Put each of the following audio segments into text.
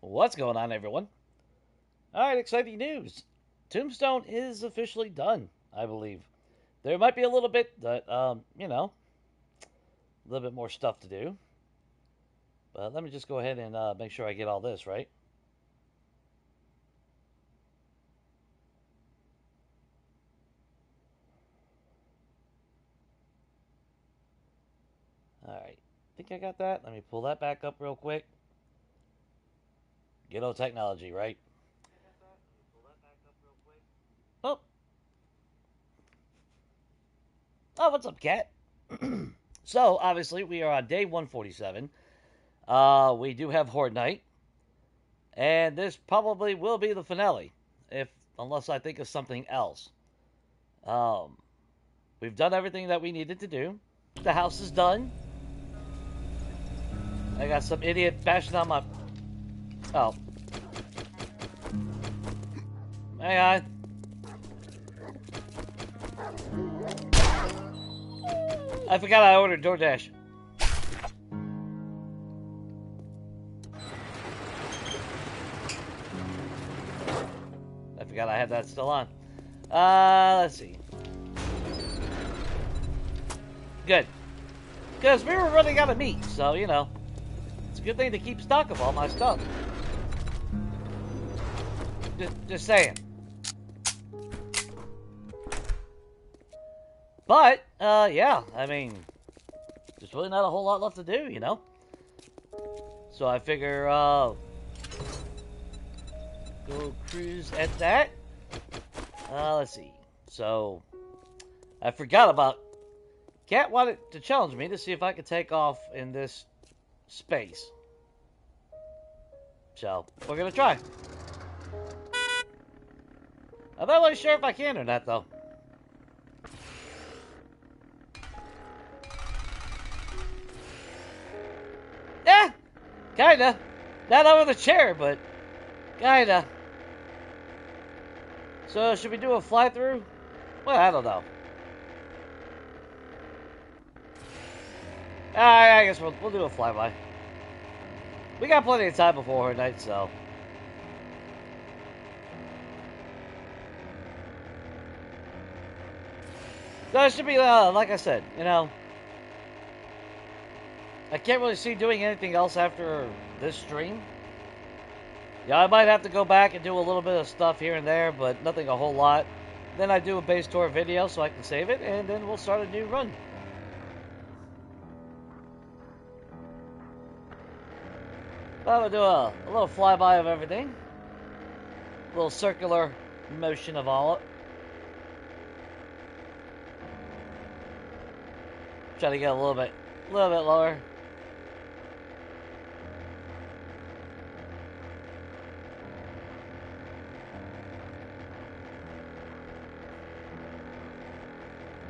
What's going on, everyone? Alright, exciting news. Tombstone is officially done, I believe. There might be a little bit that, a little bit more stuff to do. But let me just go ahead and make sure I get all this right. Alright, I think I got that. Let me pull that back up real quick. Good old technology, right? Oh, oh, what's up, cat? So, obviously, we are on day 147. We do have Horde Night. And this probably will be the finale, if unless I think of something else. Um, we've done everything that we needed to do. The house is done. I got some idiot bashing on my. Oh, hang on. I forgot I ordered DoorDash. I forgot I had that still on. Let's see. Good. Because we were running out of meat, so, it's a good thing to keep stock of all my stuff. Just saying. But, yeah, I mean, there's really not a whole lot left to do, So I figure, go cruise at that. Let's see. So, I forgot about... Cat wanted to challenge me to see if I could take off in this space. So, we're gonna try. I'm not really sure if I can or not, though. Yeah, kinda. Not over the chair, but kinda. So, should we do a fly-through? Well, I don't know. I guess we'll do a flyby. We got plenty of time before her night, so. So it should be, like I said, I can't really see doing anything else after this stream. Yeah, I might have to go back and do a little bit of stuff here and there, but nothing a whole lot. Then I do a base tour video so I can save it, and then we'll start a new run. But we'll do a little flyby of everything. A little circular motion of all it. Try to get a little bit lower.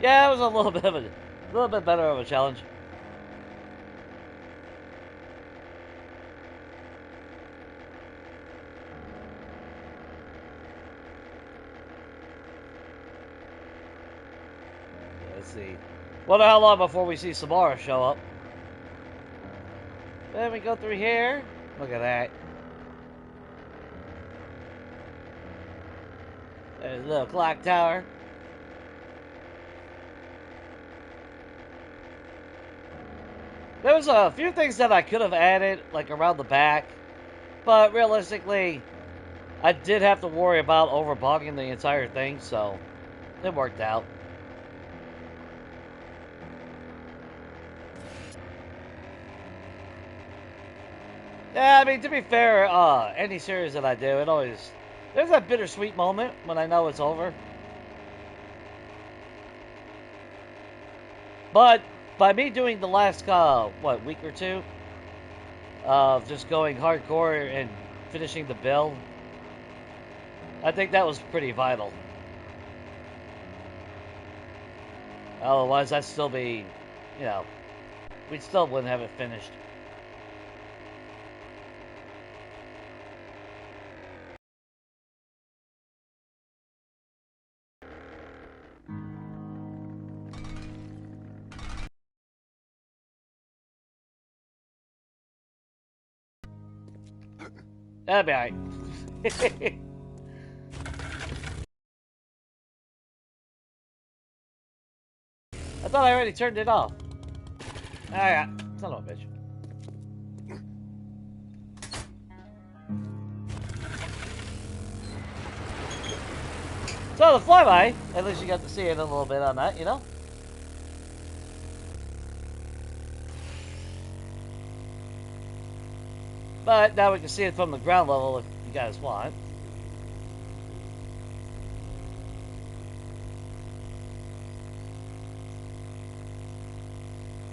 Yeah, it was a little bit better of a challenge. Let's see. Wonder how long before we see Samara show up. Then we go through here. Look at that. There's a little clock tower. There was a few things that I could have added, like around the back. But realistically, I did have to worry about overbogging the entire thing, so it worked out. Yeah, I mean, to be fair, any series that I do, it always... There's that bittersweet moment when I know it's over. But by me doing the last, week or two of just going hardcore and finishing the build, I think that was pretty vital. Otherwise, I'd still be, we still wouldn't have it finished. That'll be alright. I thought I already turned it off. Alright, son of a bitch. So the flyby, at least you got to see it a little bit on that, you know? But now we can see it from the ground level if you guys want.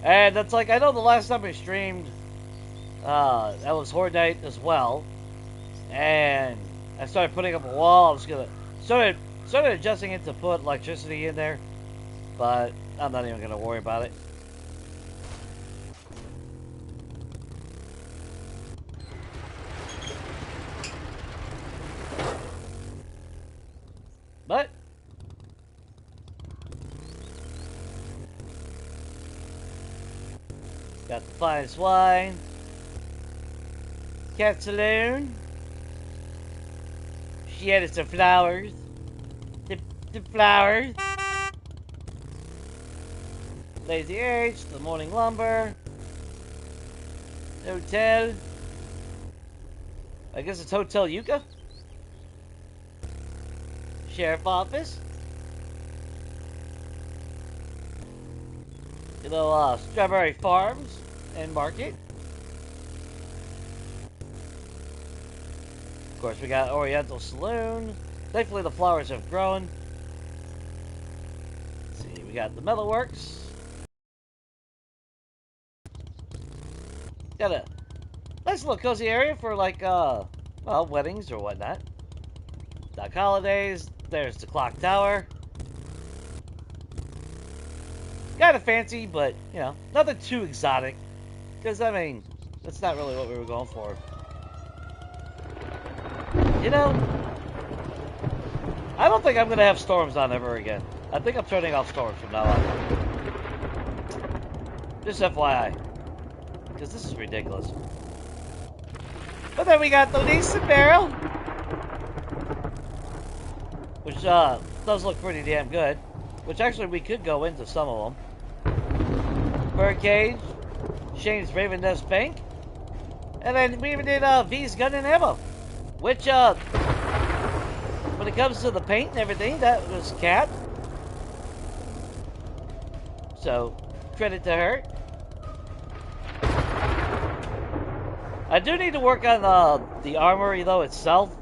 And that's like, I know the last time we streamed, that was Horde Night as well. And I started putting up a wall. I was gonna started adjusting it to put electricity in there, but I'm not even gonna worry about it. But got the fine swine, cat saloon. She added some flowers. The flowers. Lazy H, the morning lumber. Hotel. I guess it's Hotel Yucca. Sheriff office. You know, Strawberry Farms and Market. Of course, we got Oriental Saloon. Thankfully, the flowers have grown. Let's see, we got the Metalworks. Got a nice little cozy area for, like, well, weddings or whatnot. Doc Holidays. There's the clock tower. Kind of fancy, but, you know, nothing too exotic. Because, I mean, that's not really what we were going for. You know, I don't think I'm going to have storms on ever again. I think I'm turning off storms from now on. Just FYI. Because this is ridiculous. But then we got the Lisa barrel. Which does look pretty damn good. Which actually we could go into some of them. Birdcage. Shane's Raven Nest Bank. And then we even did V's Gun and Ammo. Which, when it comes to the paint and everything, that was Cat. So, credit to her. I do need to work on the armory, though, itself.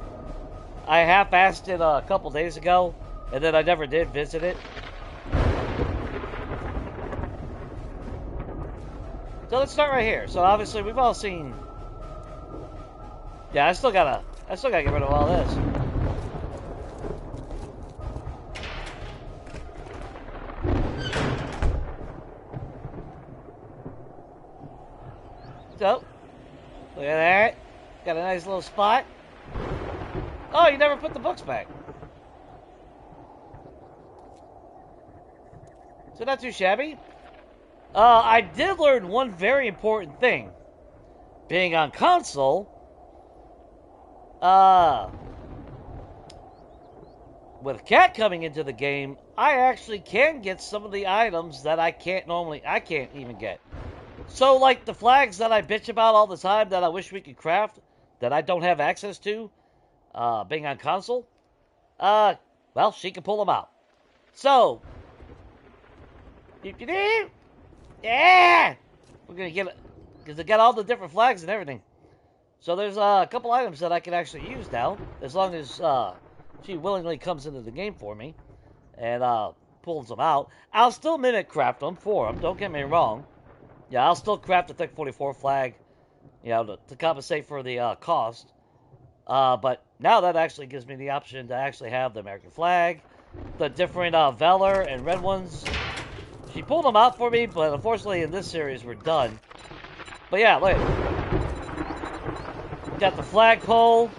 I half-assed it a couple days ago, and then I never did visit it. So let's start right here. So obviously we've all seen. Yeah, I still gotta get rid of all this. So, look at that. Got a nice little spot. Oh, you never put the books back. So not too shabby. I did learn one very important thing. Being on console, with Cat coming into the game, I actually can get some of the items that I can't even get. So, like the flags that I bitch about all the time that I wish we could craft, that I don't have access to, being on console, well, she can pull them out. So, yeah! We're gonna get it, because they got all the different flags and everything. So there's a couple items that I can actually use now, as long as she willingly comes into the game for me and pulls them out. I'll still mimic craft them for them, don't get me wrong. Yeah, I'll still craft the Thick 44 flag, you know, to compensate for the cost. But now that actually gives me the option to actually have the American flag, the different Valor and red ones. She pulled them out for me, but unfortunately in this series we're done. But yeah, look. Got the flagpole,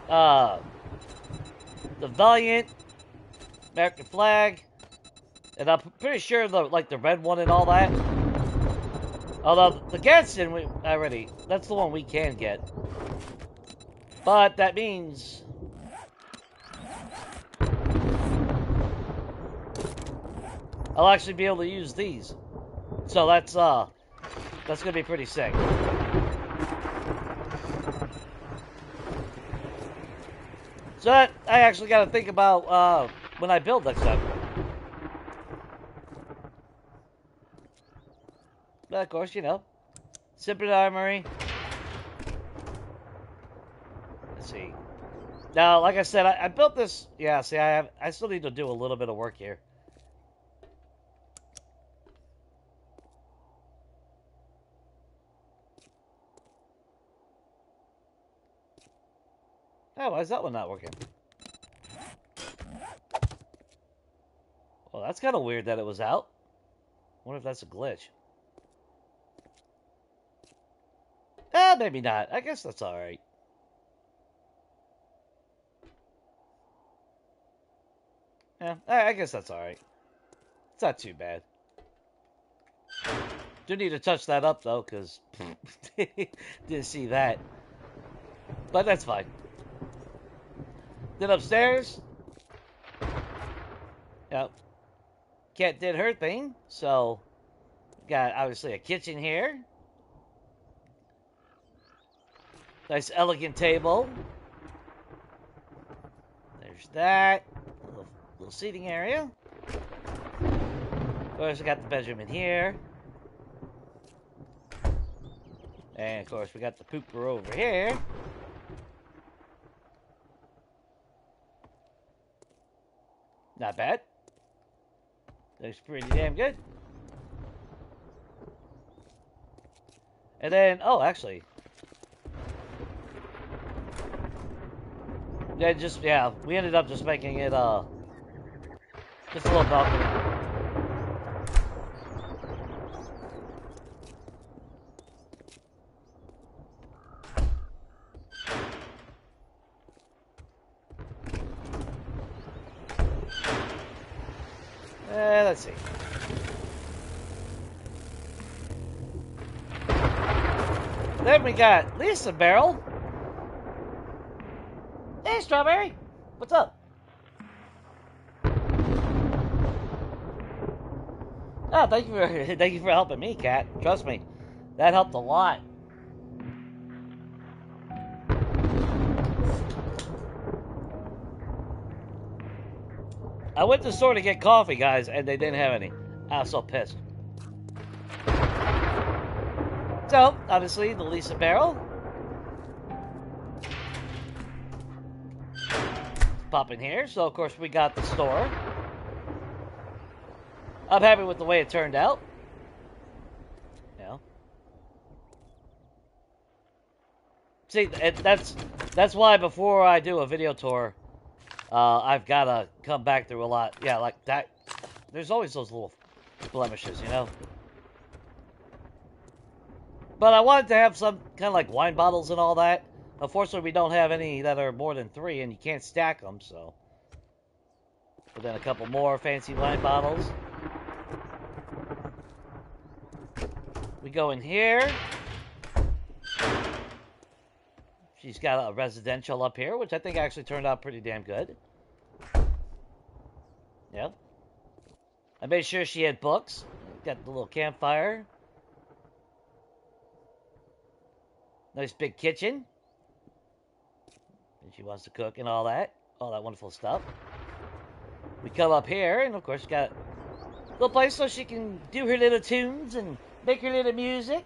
the Valiant, American flag, and I'm pretty sure the red one and all that. Although the Gadsden, that's the one we can get. But that means I'll actually be able to use these. So that's gonna be pretty sick. So that I actually got to think about when I build next time. But of course, you know, Sipid Armory. Let's see. Now, like I said, I built this. Yeah, see, I still need to do a little bit of work here. Oh, why is that one not working? Well, that's kind of weird that it was out. I wonder if that's a glitch. Maybe not. I guess that's alright. Yeah, I guess that's alright. It's not too bad. Do need to touch that up, though, because didn't see that. But that's fine. Then upstairs, yep, Cat did her thing, so got obviously a kitchen here. Nice elegant table. There's that. Little seating area. Of course, we got the bedroom in here. And of course, we got the pooper over here. Not bad. Looks pretty damn good. And then, oh, actually. Yeah, we ended up just making it, just a little balcony. Let's see. Then we got Lisa Barrel. Hey, Strawberry. What's up? Oh, thank you for helping me, Cat. Trust me, that helped a lot. I went to the store to get coffee, guys, and they didn't have any. I was so pissed. So, obviously, the Lisa Barrel. Pop in here. So, of course, we got the store. I'm happy with the way it turned out. You know. See, that's why before I do a video tour, I've got to come back through a lot. Yeah, like that. There's always those little blemishes, you know. But I wanted to have some kind of like wine bottles and all that. Unfortunately, we don't have any that are more than 3, and you can't stack them, so. But then a couple more fancy wine bottles. We go in here. She's got a residential up here, which I think actually turned out pretty damn good. Yep. I made sure she had books. Got the little campfire. Nice big kitchen. And she wants to cook and all that wonderful stuff. We come up here, and of course, got a little place so she can do her little tunes and make her little music.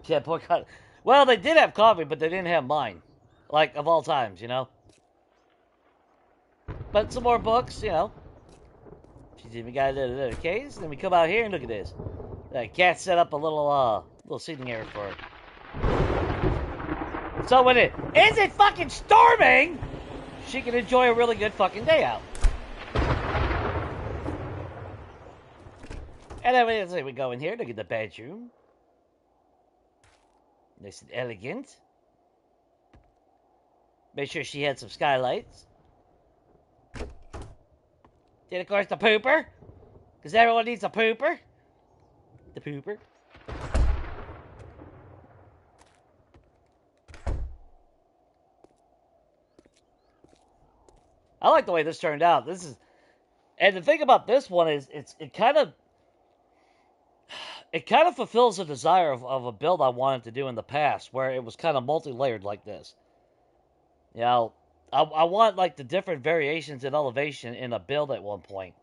Yeah, poor God. Well, they did have coffee, but they didn't have mine. Like, of all times, you know? But some more books, you know. She's even got a little case. Then we come out here and look at this. The cat set up a little seating area for her. So when it isn't fucking storming, she can enjoy a really good fucking day out. And then we go in here, look at the bedroom. Nice and elegant. Make sure she had some skylights. Then, of course, the pooper. Because everyone needs a pooper. The pooper. I like the way this turned out. This is, and the thing about this one is, it kind of fulfills a desire of a build I wanted to do in the past, where it was kind of multi-layered like this. You know, I want like the different variations in elevation in a build at one point,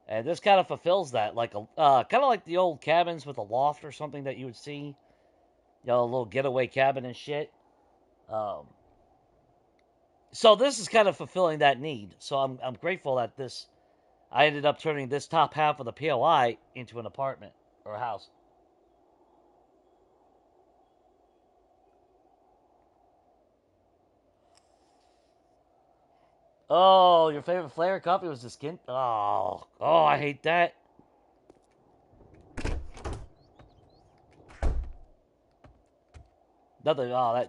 and this kind of fulfills that, like a kind of like the old cabins with a loft or something that you would see, you know, a little getaway cabin and shit. So this is kind of fulfilling that need. So I'm grateful that I ended up turning this top half of the POI into an apartment or a house. Oh, your favorite flavor coffee was the skin? Oh, I hate that. Nothing. Oh,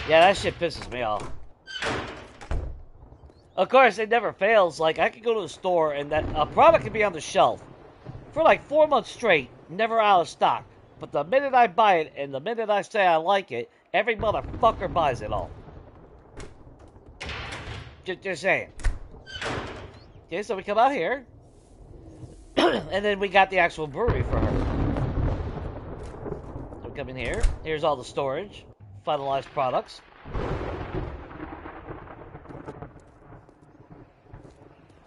that shit pisses me off. Of course, it never fails. Like, I could go to the store and that a product could be on the shelf for like 4 months straight, never out of stock. But the minute I buy it and the minute I say I like it, every motherfucker buys it all. Just saying. Okay, so we come out here, and then we got the actual brewery for her. So we come in here. Here's all the storage, finalized products.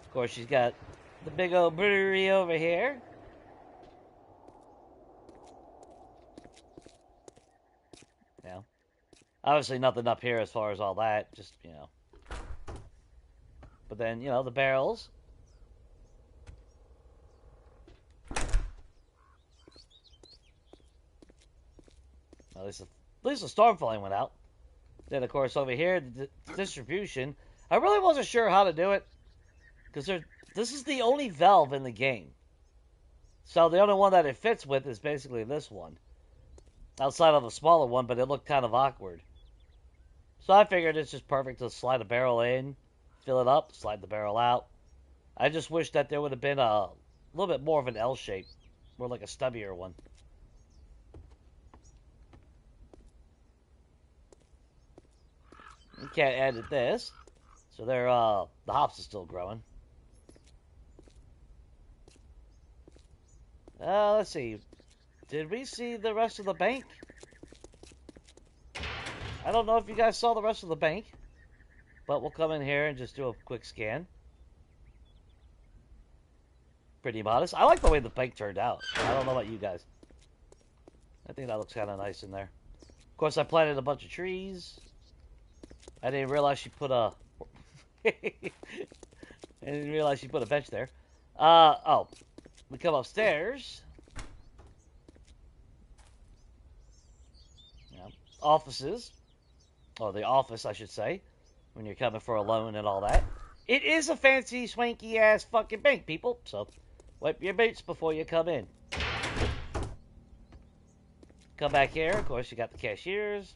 Of course, she's got the big old brewery over here. You know, obviously nothing up here as far as all that. Just, you know. But then, you know, the barrels. At least the storm flame went out. Then, of course, over here, the distribution. I really wasn't sure how to do it. Because this is the only valve in the game. So the only one that it fits with is basically this one. Outside of a smaller one, but it looked kind of awkward. So I figured it's just perfect to slide a barrel in, fill it up, slide the barrel out. I just wish that there would have been a little bit more of an L shape. More like a stubbier one. You can't edit this. So the hops is still growing. Let's see. Did we see the rest of the bank? I don't know if you guys saw the rest of the bank. But we'll come in here and just do a quick scan. Pretty modest. I like the way the bank turned out. I don't know about you guys. I think that looks kind of nice in there. Of course, I planted a bunch of trees. I didn't realize she put a... I didn't realize she put a bench there. Oh. We come upstairs. Yeah. Offices. Or the office, I should say. When you're coming for a loan and all that. It is a fancy, swanky-ass fucking bank, people. So, wipe your boots before you come in. Come back here. Of course, you got the cashiers.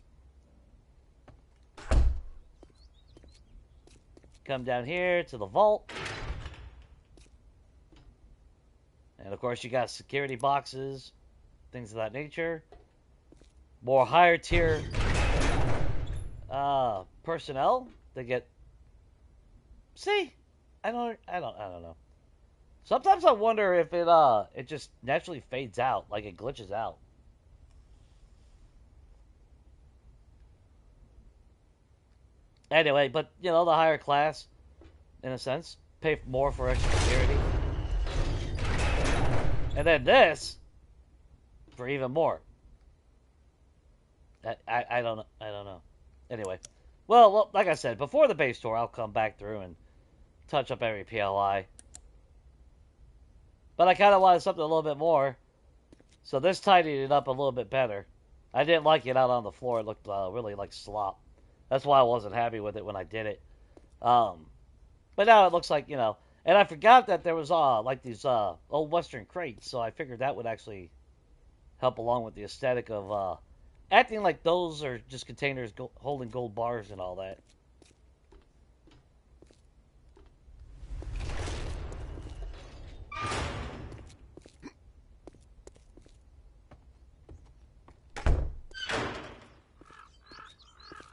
Come down here to the vault. And of course, you got security boxes, things of that nature. More higher tier personnel. They get. See, I don't know. Sometimes I wonder if it just naturally fades out, like it glitches out. Anyway, but you know, the higher class, in a sense, pay more for extra security. And then this, for even more. I don't know. Anyway, well, like I said, before the base tour, I'll come back through and touch up every PLI. But I kind of wanted something a little bit more. So this tidied it up a little bit better. I didn't like it out on the floor. It looked really like slop. That's why I wasn't happy with it when I did it. But now it looks like, you know. And I forgot that there was like these old Western crates. So I figured that would actually help along with the aesthetic of acting like those are just containers holding gold bars and all that.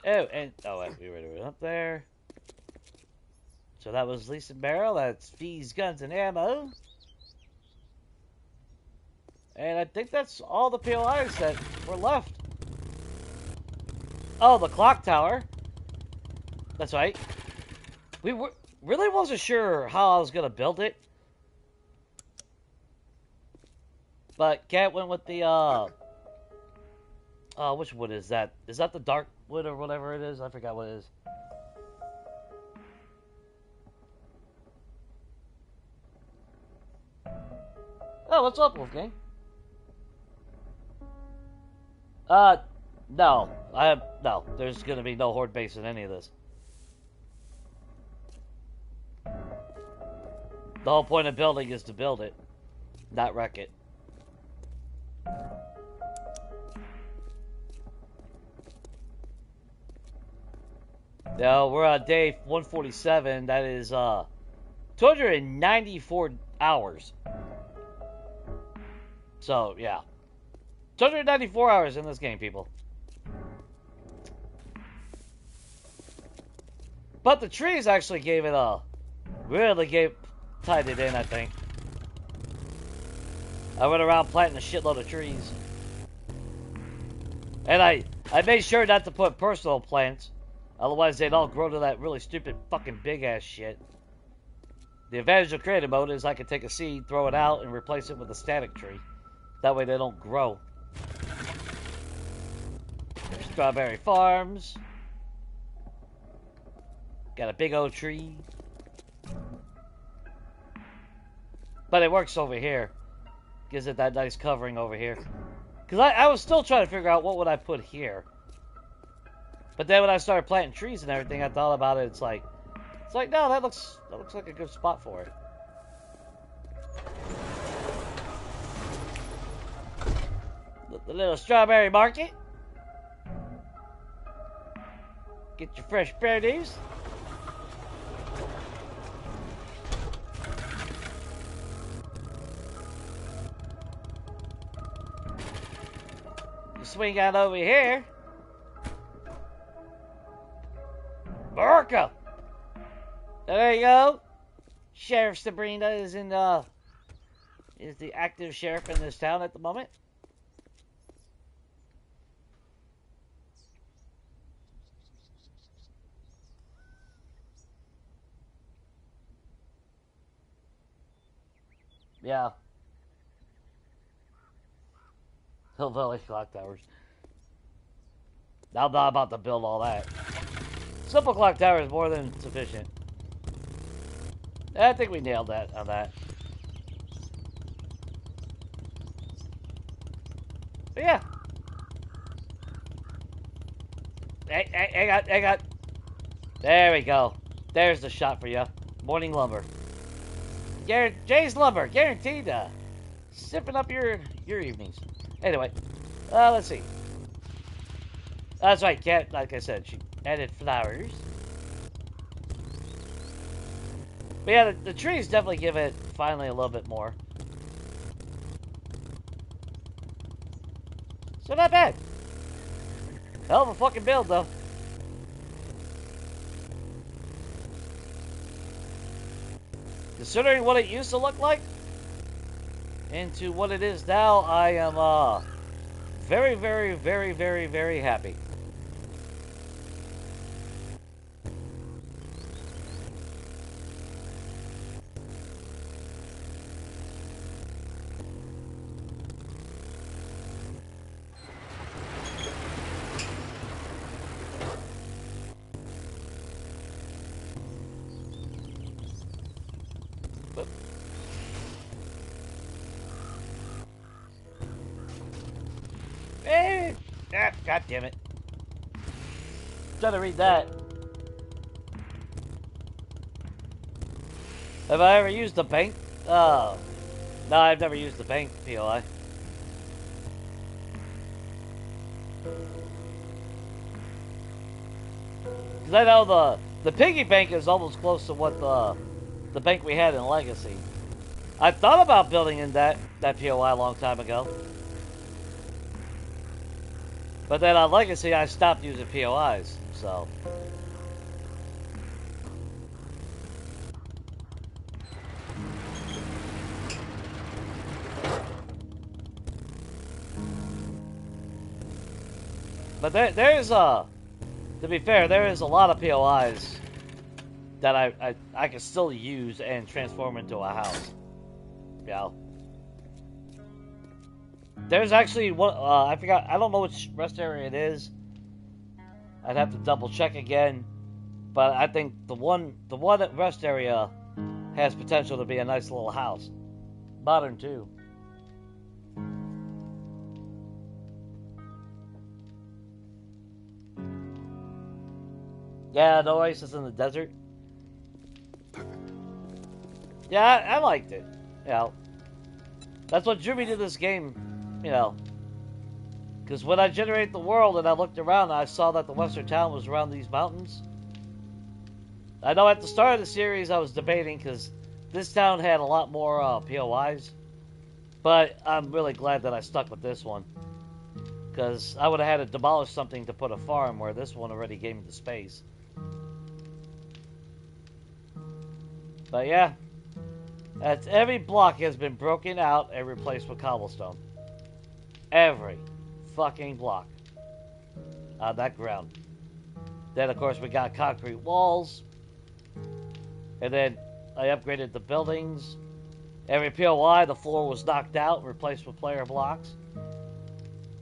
Oh, and oh wait, we were up there. So that was Lease and Barrel. That's Fees, Guns, and Ammo. And I think that's all the POIs that were left. Oh, the clock tower. That's right. Really wasn't sure how I was going to build it. But Cat went with the, which wood is that? Is that the dark wood or whatever it is? I forgot what it is. Oh, what's up, Wolfgang? No. No. There's gonna be no horde base in any of this. The whole point of building is to build it, not wreck it. No, we're on day 147. That is, 294 hours. So, yeah. 294 hours in this game, people. But the trees actually gave it a... tied it in, I think. I went around planting a shitload of trees. And I made sure not to put personal plants. Otherwise, they'd all grow to that really stupid fucking big-ass shit. The advantage of creative mode is I can take a seed, throw it out, and replace it with a static tree. That way they don't grow. Strawberry farms. Got a big old tree. But it works over here. Gives it that nice covering over here. Because I was still trying to figure out what would I put here. But then when I started planting trees and everything, I thought about it. It's like no, that looks like a good spot for it. The little strawberry market. Get your fresh produce. You swing out over here. America! There you go. Sheriff Sabrina is is the active sheriff in this town at the moment. Yeah. Hillbilly clock towers. I'm not about to build all that. Simple clock tower is more than sufficient. I think we nailed that on that. But yeah. Hang on. There we go. There's the shot for you. Morning lumber. Jay's Lumber, guaranteed sipping up your evenings. Anyway, let's see. That's right, Cat. Like I said, she added flowers. But yeah, the trees definitely give it finally a little bit more. So not bad. Hell of a fucking build, though. Considering what it used to look like into what it is now, I am very, very, very, very, very happy. God damn it. Trying to read that. Have I ever used the bank? No, I've never used the bank POI. Because I know the piggy bank is almost close to what the bank we had in Legacy. I thought about building in that POI a long time ago. But then on Legacy, I stopped using POIs, so. But there is to be fair, there is a lot of POIs that I can still use and transform into a house. Yeah. There's actually one, I forgot, I don't know which rest area it is. I'd have to double check again. But I think the one at rest area has potential to be a nice little house. Modern too. Yeah, the oasis in the desert. Yeah, I liked it. You know, that's what drew me to this game. You know, because when I generated the world and I looked around, I saw that the western town was around these mountains. I know at the start of the series I was debating because this town had a lot more POIs, but I'm really glad that I stuck with this one because I would have had to demolish something to put a farm where this one already gave me the space. But yeah, every block has been broken out and replaced with cobblestone. Every fucking block on that ground. Then of course we got concrete walls. And then I upgraded the buildings. Every POI, the floor was knocked out, replaced with player blocks.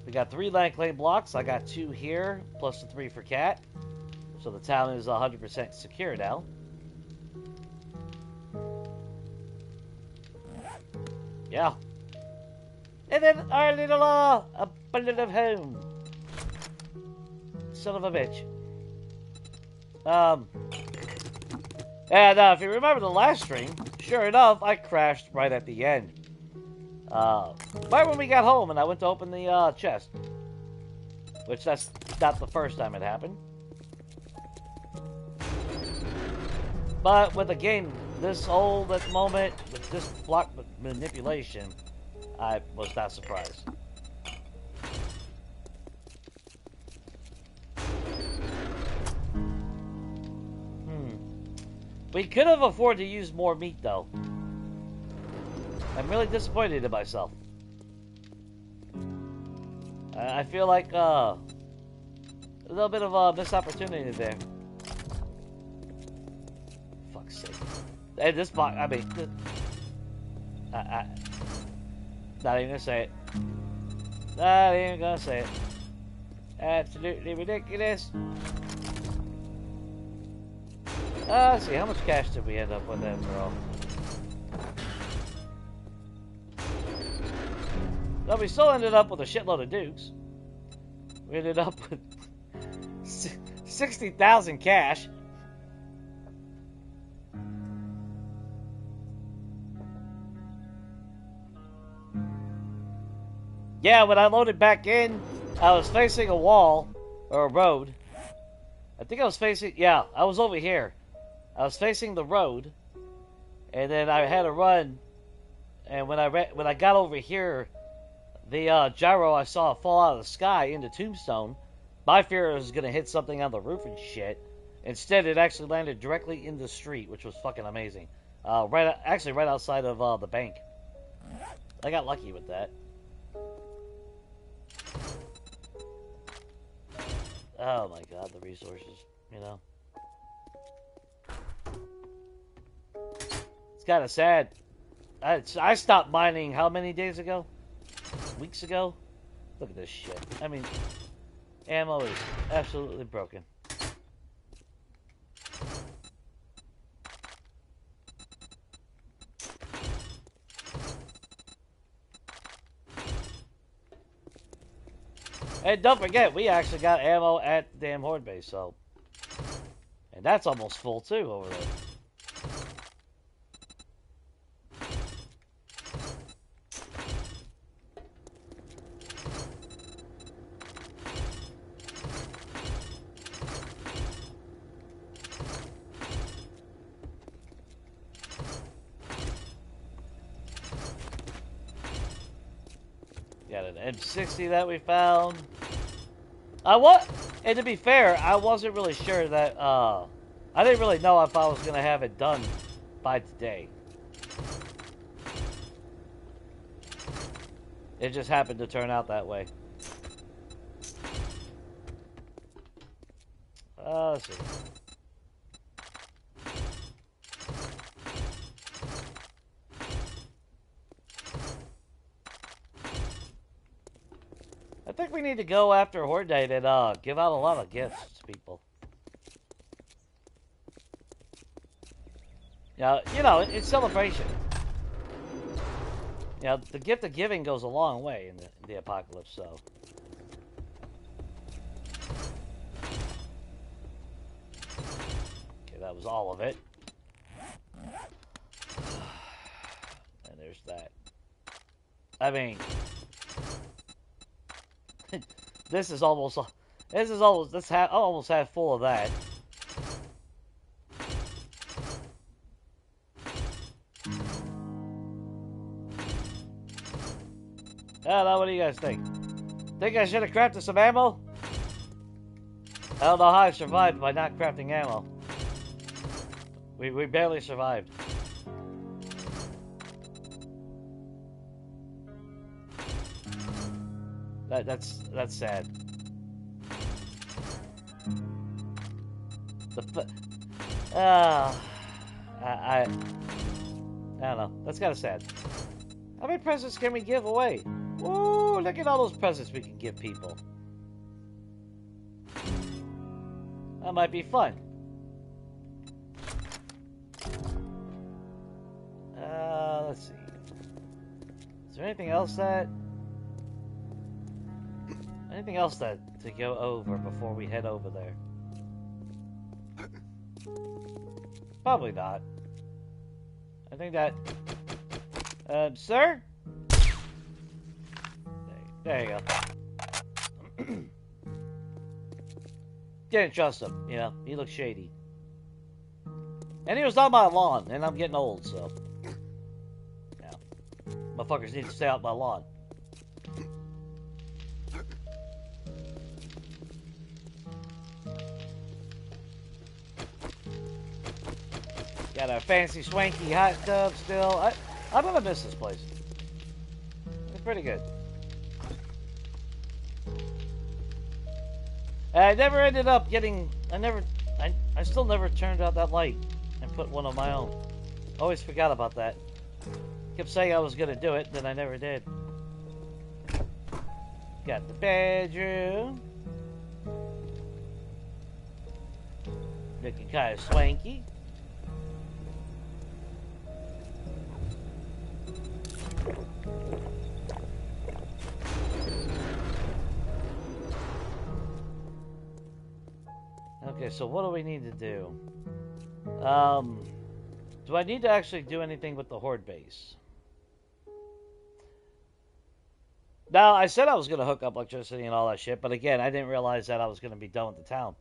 We got 3 land claim blocks. I got 2 here, plus the 3 for Cat. So the town is 100% secure now. Yeah. And then our little abundant home. Son of a bitch. And if you remember the last stream, sure enough, I crashed right at the end. Right when we got home and I went to open the chest. Which that's not the first time it happened. But with a game this old at the moment, with this block manipulation, I was not surprised. We could have afforded to use more meat, though. I'm really disappointed in myself. I feel like a little bit of a missed opportunity there. Fuck's sake. And this box, I mean, not even gonna say it. Not even gonna say it. Absolutely ridiculous. Let's see, how much cash did we end up with after all? Well, we still ended up with a shitload of dukes. We ended up with 60,000 cash. Yeah, when I loaded back in, I was facing a wall, or a road. I think I was facing, yeah, I was over here. I was facing the road, and then I had to run, and when I got over here, the gyro I saw fall out of the sky into Tombstone. My fear was going to hit something on the roof and shit. Instead, it actually landed directly in the street, which was fucking amazing. Actually right outside of the bank. I got lucky with that. Oh my god, the resources, you know. It's kind of sad. I stopped mining how many days ago? Weeks ago? Look at this shit. I mean, ammo is absolutely broken. And don't forget, we actually got ammo at the damn Horde base, so. And that's almost full too over there. Got an M60 that we found. And to be fair, I wasn't really sure that, I didn't really know if I was going to have it done by today. It just happened to turn out that way. Let's see. I think we need to go after Horde Night and give out a lot of gifts to people. Yeah, you know, it's celebration. Yeah, the gift of giving goes a long way in the apocalypse, so. Okay, that was all of it. And there's that. I mean, this almost half full of that. I don't know, what do you guys think? Think I should have crafted some ammo? I don't know how I survived by not crafting ammo. We barely survived. That's sad. I don't know. That's kind of sad. How many presents can we give away? Ooh, look at all those presents we can give people. That might be fun. Let's see. Is there anything else that to go over before we head over there? Probably not. I think that... sir? There you go. Didn't trust him, you know. He looked shady. And he was on my lawn, and I'm getting old, so... Yeah. Motherfuckers need to stay out my lawn. Got a fancy, swanky hot tub still. I'm gonna miss this place. It's pretty good. I never ended up getting... I still never turned out that light and put one on my own. Always forgot about that. Kept saying I was gonna do it, then I never did. Got the bedroom. Looking kind of swanky. Okay, so what do we need to do? Do I need to actually do anything with the Horde base? Now, I said I was going to hook up electricity and all that shit, but again, I didn't realize that I was going to be done with the town.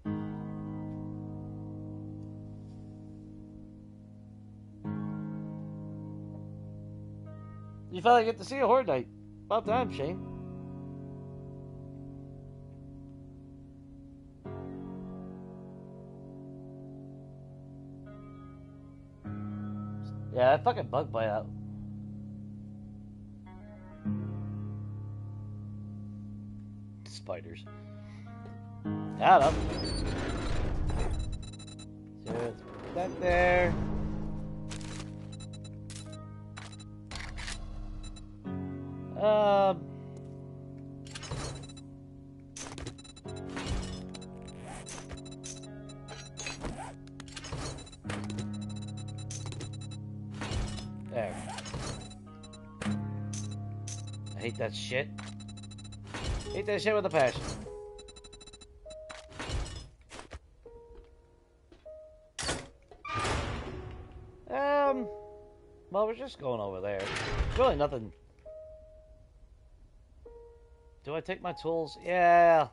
You finally get to see a Horde Night. About time, Shane. Yeah, that fucking bug bite out. Spiders. Got him. So let's put that there. There. I hate that shit. Hate that shit with a passion. Well, we're just going over there. There's really nothing. Do I take my tools? Yeah.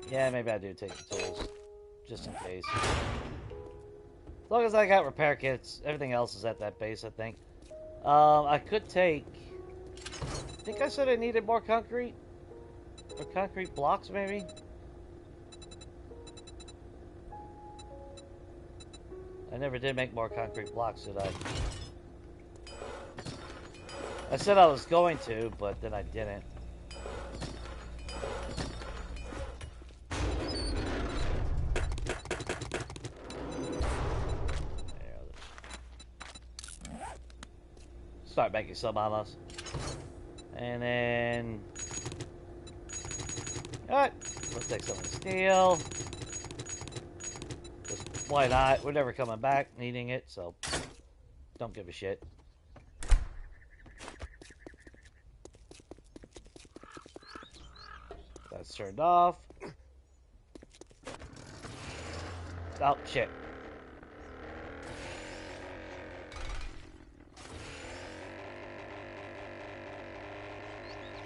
Yeah, maybe I do take the tools. Just in case. As long as I got repair kits, everything else is at that base, I think. I could take... I think I said I needed more concrete? Or concrete blocks, maybe? I never did make more concrete blocks, did I? I said I was going to, but then I didn't. Start making some on us. And then... Alright, let's take some of the steel. Just, why not? We're never coming back needing it, so don't give a shit. That's turned off. Oh, shit.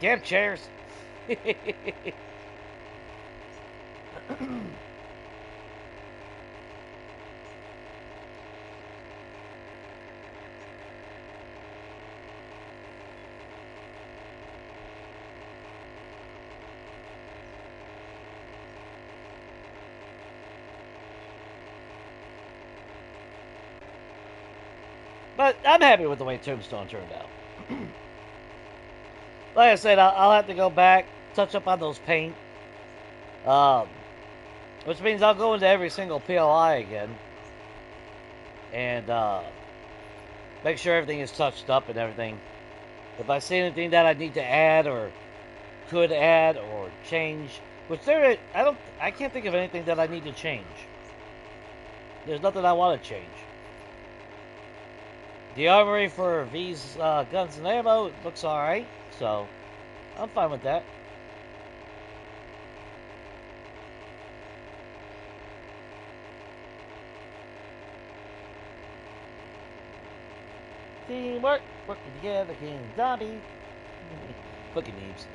Damn chairs. But I'm happy with the way Tombstone turned out. Like I said, I'll have to go back, touch up on those paint. Which means I'll go into every single POI again. And make sure everything is touched up and everything. If I see anything that I need to add or could add or change, which I can't think of anything that I need to change. There's nothing I want to change. The armory for V's guns and ammo looks alright, so I'm fine with that. Teamwork, working together against zombies. Fucking names.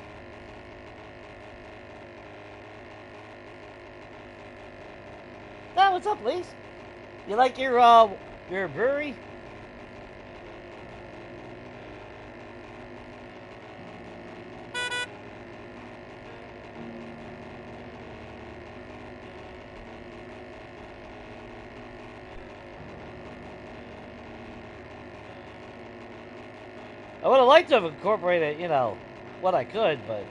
Oh, what's up, Lise? You like your brewery? I would have liked to have incorporated, you know, what I could, but...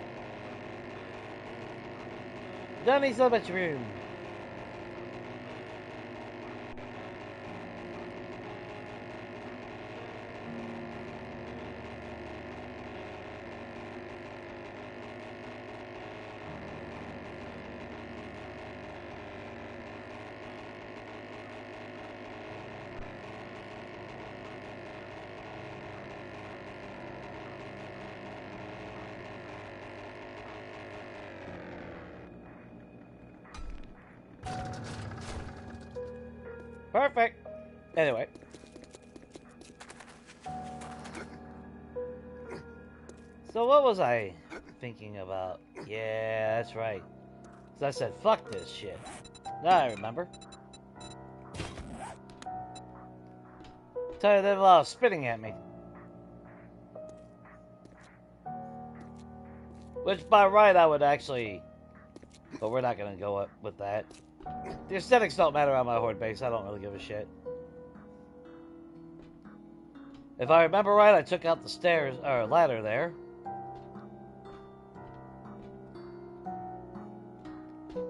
Don't need so much room. Perfect. Anyway. So what was I thinking about? Yeah, that's right. So I said, fuck this shit. Now I remember. Tell you them spitting at me. Which by right I would actually... But we're not going to go up with that. The aesthetics don't matter on my horde base. I don't really give a shit. If I remember right, I took out the stairs or ladder there.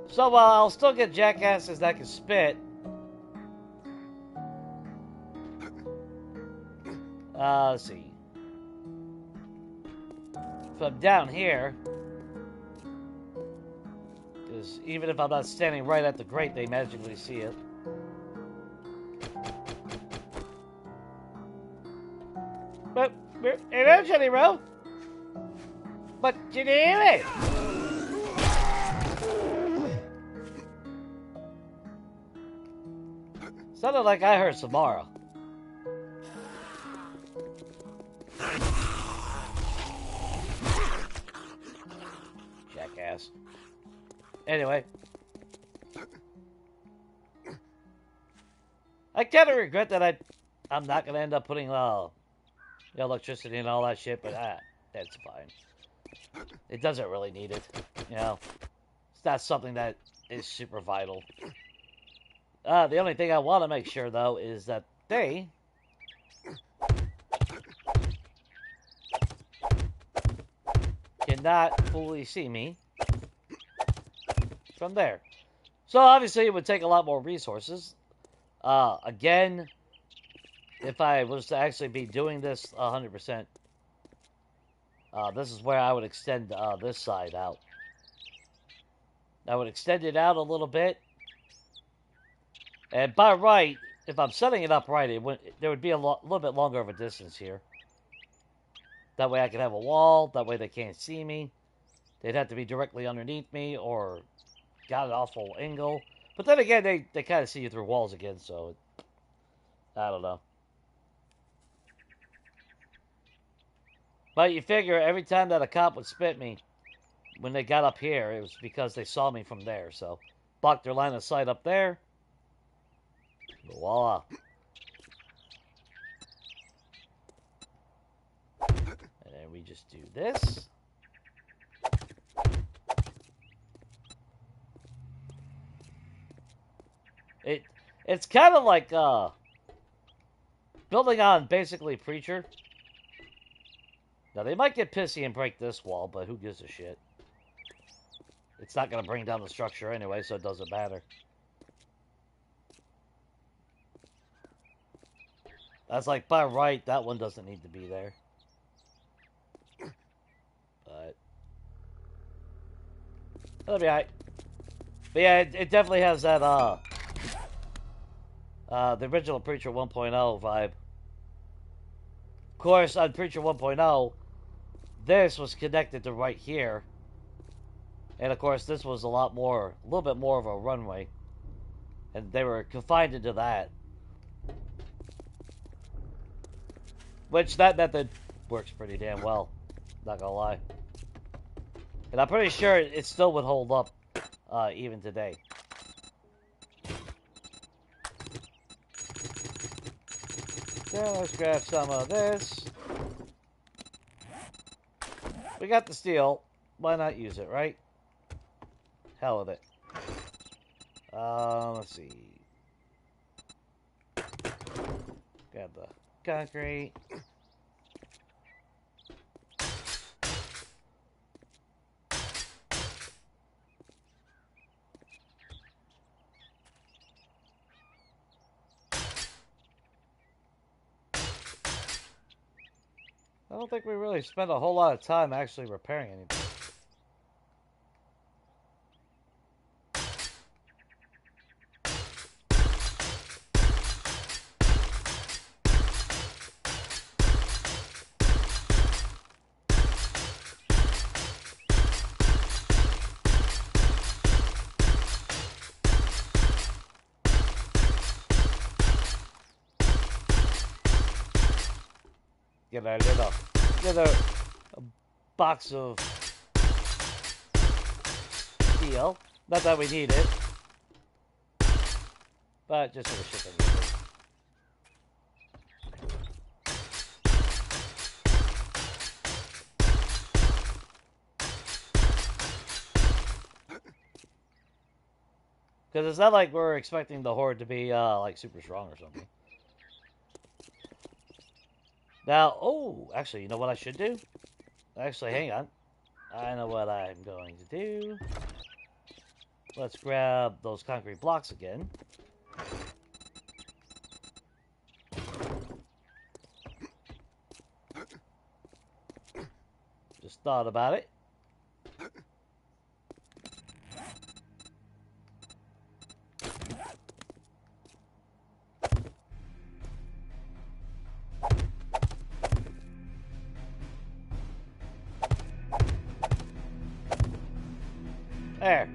So while I'll still get jackasses that can spit. Let's see. If I'm down here. Because even if I'm not standing right at the grate, they magically see it. But, hello, Johnny Rowe. But you hear it? Sounded like I heard Samara. Jackass. Anyway. I kind of regret that I'm not going to end up putting electricity and all that shit, but that's fine. It doesn't really need it, you know. It's not something that is super vital. The only thing I want to make sure, though, is that they cannot fully see me from there. So, obviously, it would take a lot more resources. Again, if I was to actually be doing this 100%, this is where I would extend this side out. I would extend it out a little bit. And by right, if I'm setting it up right, there would be a little bit longer of a distance here. That way I could have a wall. That way they can't see me. They'd have to be directly underneath me or got an awful angle. But then again, they kind of see you through walls again, so I don't know. But you figure every time that a cop would spit me, when they got up here, it was because they saw me from there. So, blocked their line of sight up there. Voila. And then we just do this. It's kind of like building on basically Preacher. Now, they might get pissy and break this wall, but who gives a shit? It's not going to bring down the structure anyway, so it doesn't matter. That's like, by right, that one doesn't need to be there. But that'll be alright. But yeah, it definitely has that, the original Preacher 1.0 vibe. Of course, on Preacher 1.0, this was connected to right here. And of course, this was a little bit more of a runway. And they were confined into that. Which, that method works pretty damn well. Not gonna lie. And I'm pretty sure it still would hold up, even today. Yeah, let's grab some of this. We got the steel. Why not use it, right? Hell with it. Let's see. Grab the concrete. I don't think we really spent a whole lot of time actually repairing anything. Get a box of steel. Not that we need it, but just for the shipping. Because it's not like we're expecting the horde to be like super strong or something. Now, oh, actually, you know what I should do? Actually, hang on. I know what I'm going to do. Let's grab those concrete blocks again. Just thought about it. There.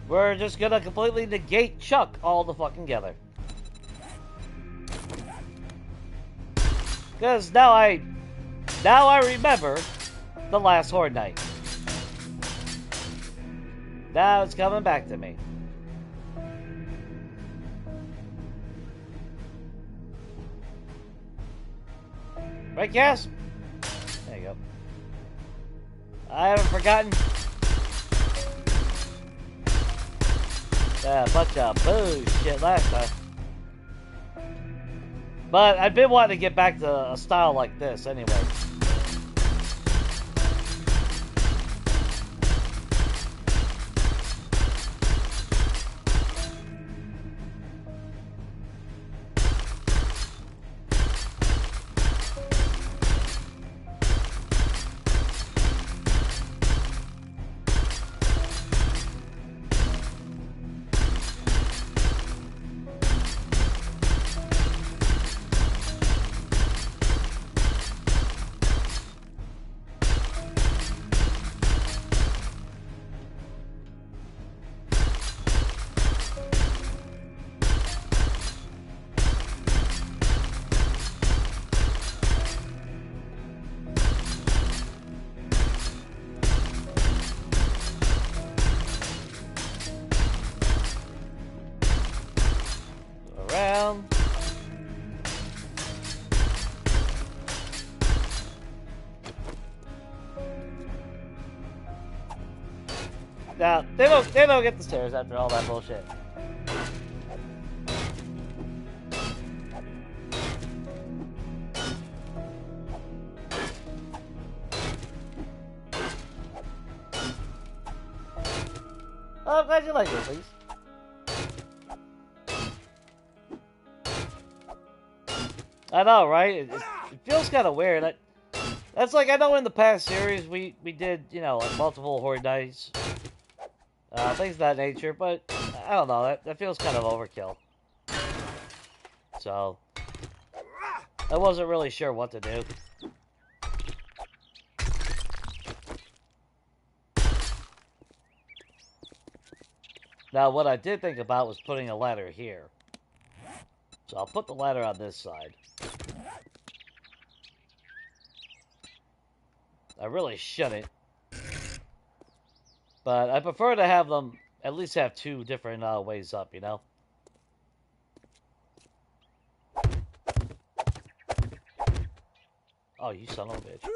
We're just gonna completely negate Chuck all the fucking together. Because now I remember the last Horde night. Now it's coming back to me. Right, Cass? I haven't forgotten. Yeah, a bunch of bullshit last time. But I've been wanting to get back to a style like this anyway. Around. Now they don't get the stairs after all that bullshit. Oh, I'm glad you like it, please. I know, right? It feels kind of weird. That's like, I know in the past series we did, you know, like multiple horde nights, things of that nature, but I don't know, that feels kind of overkill. So, I wasn't really sure what to do. Now, what I did think about was putting a ladder here. So I'll put the ladder on this side. I really shouldn't. But I prefer to have them at least have two different ways up, you know? Oh, you son of a bitch.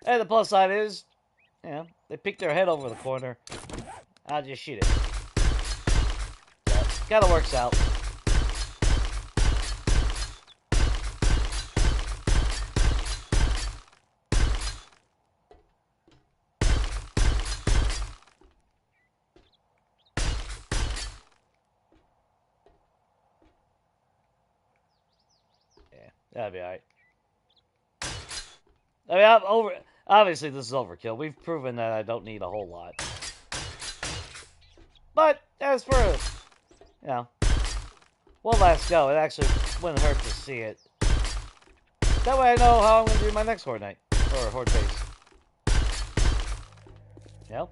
And the plus side is, you know, they peek their head over the corner. I'll just shoot it. Kind of works out. Yeah, that'll be alright. I mean, obviously, this is overkill. We've proven that I don't need a whole lot. But, as for, you know, one last go, it actually wouldn't hurt to see it. That way I know how I'm going to do my next horde night. Or horde base. You know?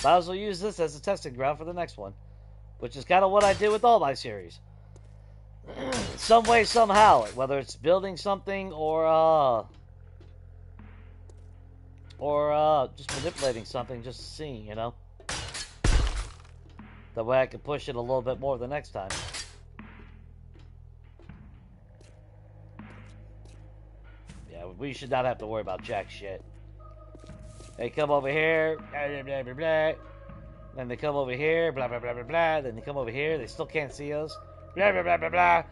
Might as well use this as a testing ground for the next one. Which is kind of what I did with all my series. Some way, somehow. Whether it's building something or just manipulating something, just seeing, you know? That way I can push it a little bit more the next time. Yeah, we should not have to worry about jack shit. They come over here, blah, blah, blah, blah. Then they come over here, blah, blah, blah, blah, blah. Then they come over here, they still can't see us, blah, blah, blah, blah, blah.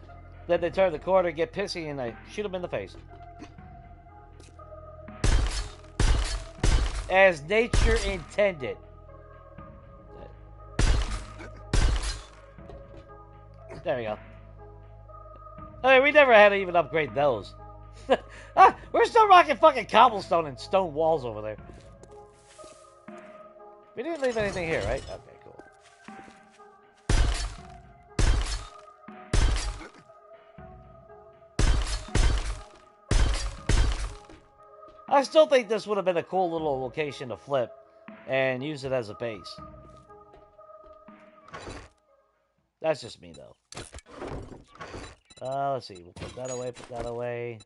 Then they turn the corner, get pissy, and I shoot them in the face. As nature intended. There we go. I mean, we never had to even upgrade those. We're still rocking fucking cobblestone and stone walls over there. We didn't leave anything here, right? Okay, cool. I still think this would have been a cool little location to flip and use it as a base. That's just me, though. Let's see. We'll put that away, put that away.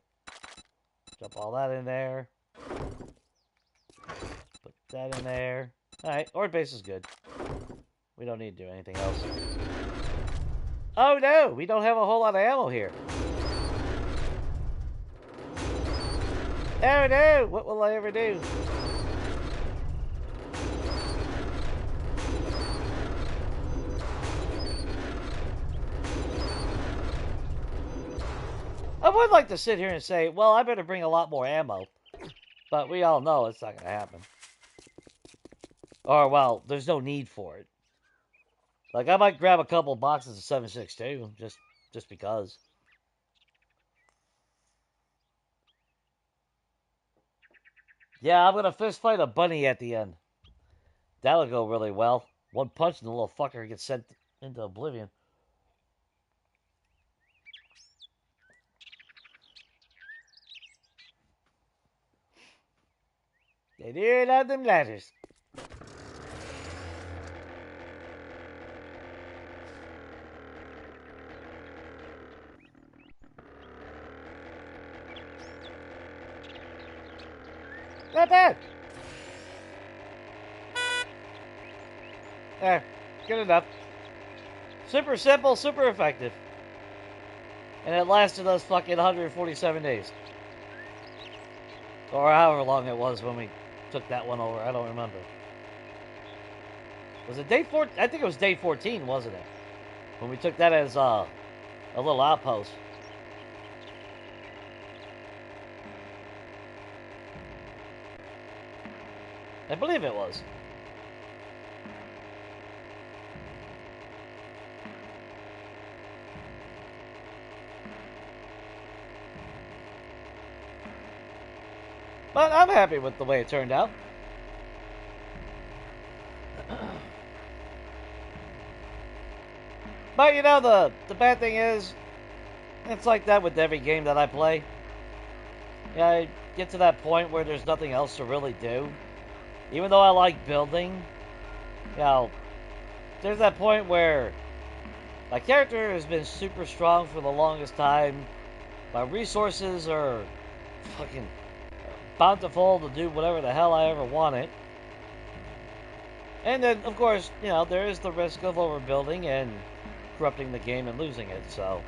Dump all that in there. Put that in there. Alright, Horde base is good. We don't need to do anything else. Oh no! We don't have a whole lot of ammo here. Oh no! What will I ever do? I would like to sit here and say, well, I better bring a lot more ammo. But we all know it's not going to happen. Or, well, there's no need for it. Like, I might grab a couple boxes of 7.62, just because. Yeah, I'm going to fist fight a bunny at the end. That'll go really well. One punch and the little fucker gets sent into oblivion. They do love them ladders. Not bad. There. Good enough. Super simple, super effective. And it lasted us fucking 147 days. Or however long it was when we took that one over. I don't remember. Was it day 14? I think it was day 14, wasn't it? When we took that as a little outpost. I believe it was. But I'm happy with the way it turned out. But, you know, the bad thing is, it's like that with every game that I play. Yeah, I get to that point where there's nothing else to really do. Even though I like building, you know, there's that point where my character has been super strong for the longest time. My resources are fucking bountiful to do whatever the hell I ever wanted. And then, of course, you know, there is the risk of overbuilding and corrupting the game and losing it, so.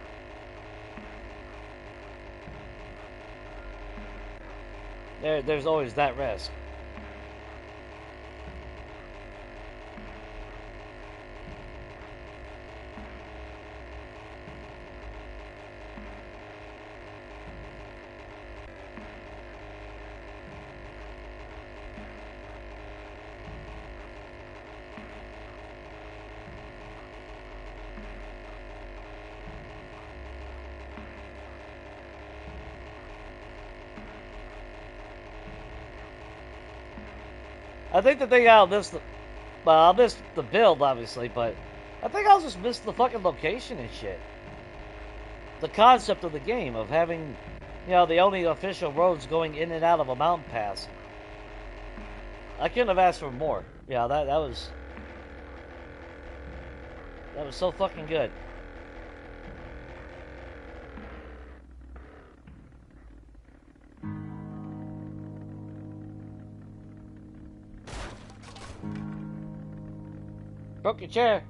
There's always that risk. I think the thing I'll miss I'll miss the build, obviously, but I think I'll just miss the fucking location and shit. The concept of the game, of having, you know, the only official roads going in and out of a mountain pass. I couldn't have asked for more. Yeah, that was so fucking good. Broke your chair.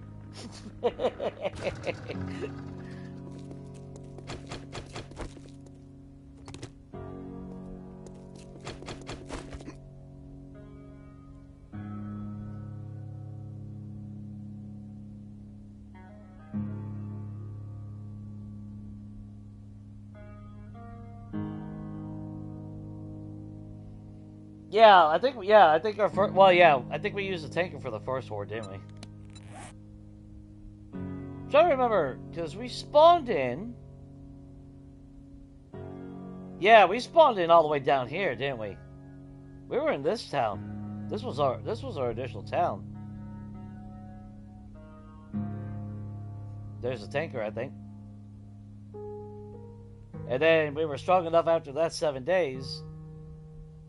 I think our first, well, yeah, I think we used the tanker for the first horde, didn't we? I'm trying to remember, because we spawned in. Yeah, we spawned in all the way down here, didn't we? We were in this town. This was our initial town. There's a tanker, I think. And then we were strong enough after that 7 days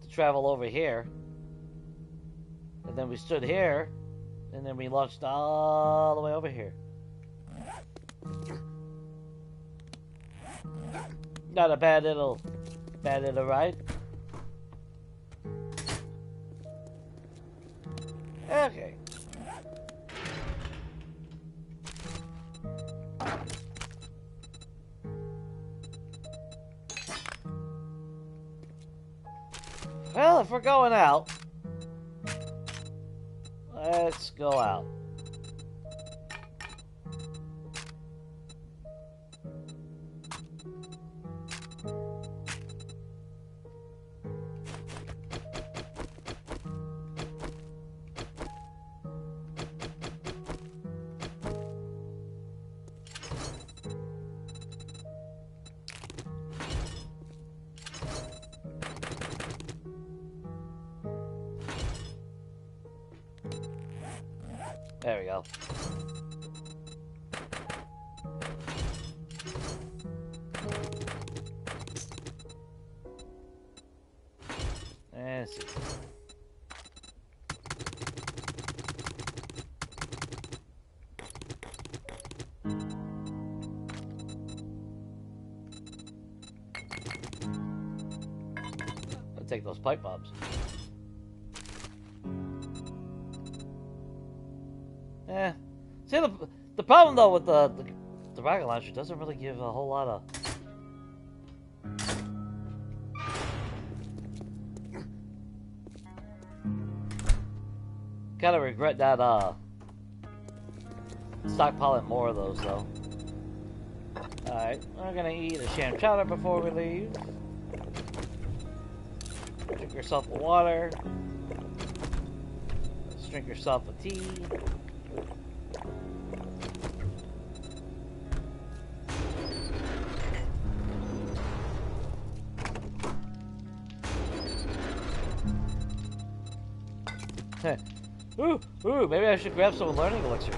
to travel over here. And then we stood here, and then we launched all the way over here. Not a bad little ride. Okay. Well, if we're going out, let's go out. There we go. Let's see. I'll take those pipe bombs. Yeah. See, the problem though with the rocket launcher doesn't really give a whole lot of. Kind of regret that stockpiling more of those though. All right, we're gonna eat a sham chowder before we leave. Drink yourself a water. Drink yourself a tea. Ooh, maybe I should grab some learning elixirs.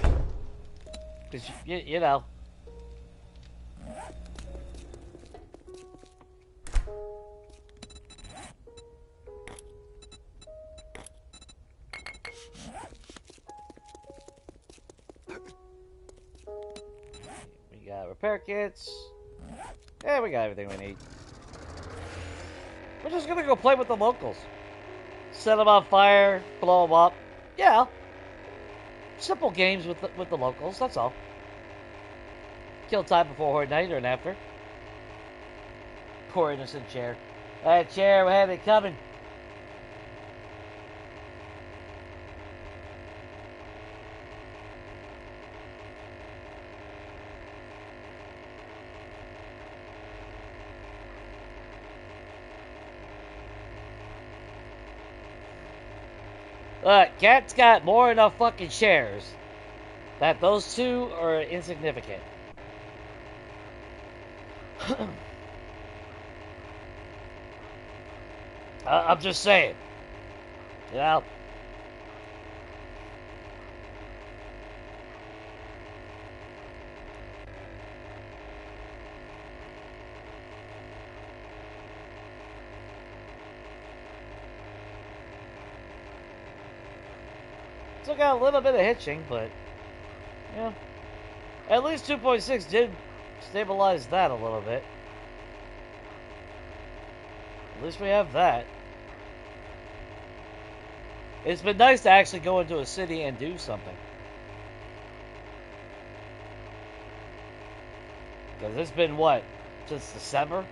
Because, you know. We got repair kits. Yeah, we got everything we need. We're just gonna go play with the locals. Set them on fire, blow them up. Yeah. Simple games with the locals, that's all. Kill time before Horde Night or an after. Poor innocent Chair. Alright, Chair, we have it coming. Look, Cat's got more than enough fucking shares. That those two are insignificant. I'm just saying. You know? Still got a little bit of hitching, but yeah. At least 2.6 did stabilize that a little bit. At least we have that. It's been nice to actually go into a city and do something. Because it's been what? Since December?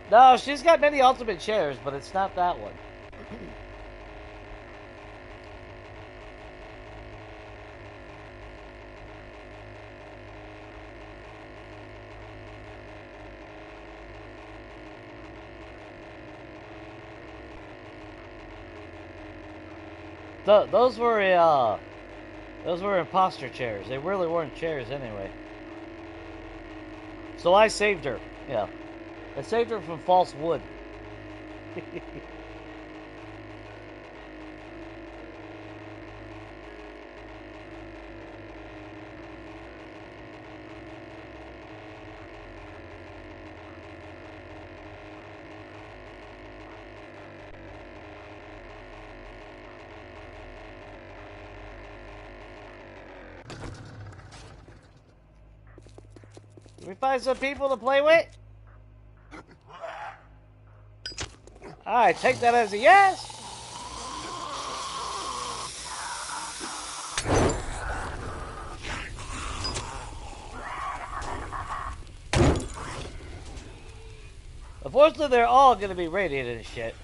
No, she's got many ultimate shares, but it's not that one. Those were imposter chairs. They really weren't chairs anyway. So I saved her. Yeah. I saved her from false wood. Can we find some people to play with? Alright, take that as a yes. Unfortunately, they're all going to be radiated and shit.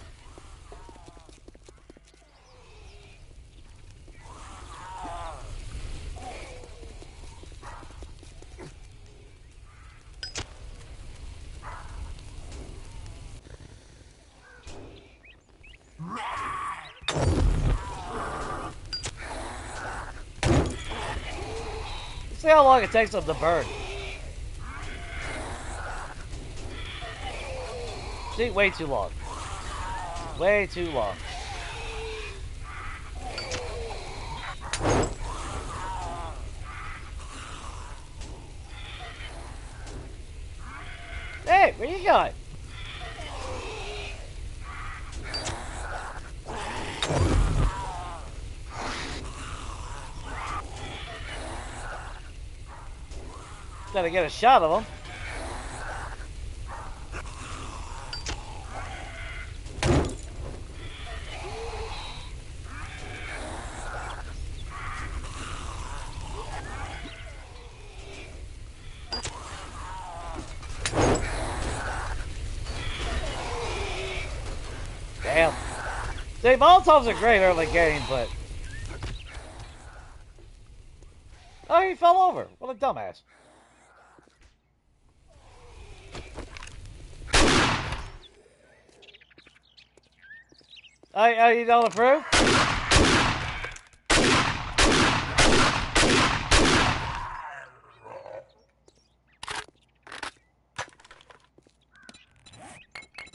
See how long it takes them to burn. See, way too long. Way too long. Hey, where you going? Gotta get a shot of him. Damn. See, Molotovs are great early game, but... Oh, he fell over. What a dumbass. You don't approve?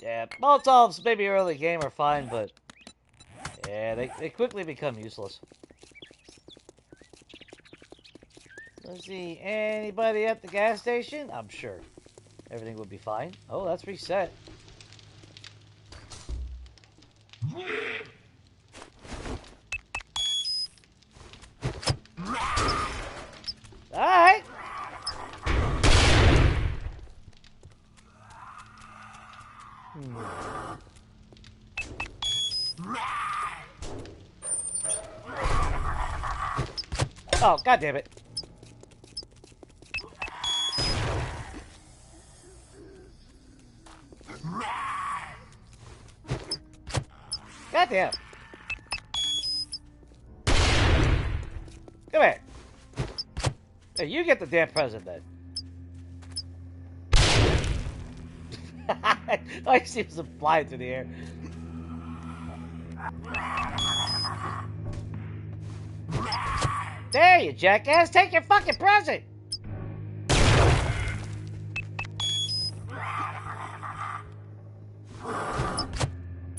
Yeah, Molotovs maybe early game are fine, but yeah, they quickly become useless. Let's see, anybody at the gas station? I'm sure everything would be fine. Oh, that's reset. Alright. Oh, god damn it. God damn. Come here. Hey, you get the damn present then. I see him flying through the air. There, you jackass! Take your fucking present!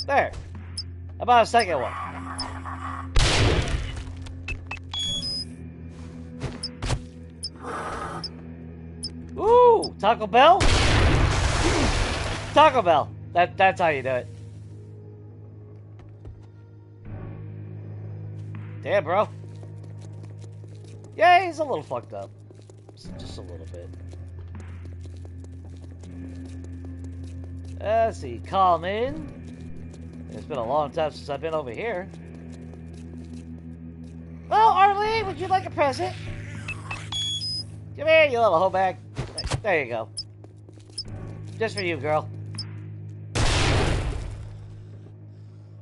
There. How about a second one? Ooh, Taco Bell? Taco Bell. That's how you do it. Damn, bro. Yeah, he's a little fucked up. Just a little bit. Let's see. Calm in. It's been a long time since I've been over here. Well, Arlene, would you like a present? Come here, you little hoe bag. There you go. Just for you, girl.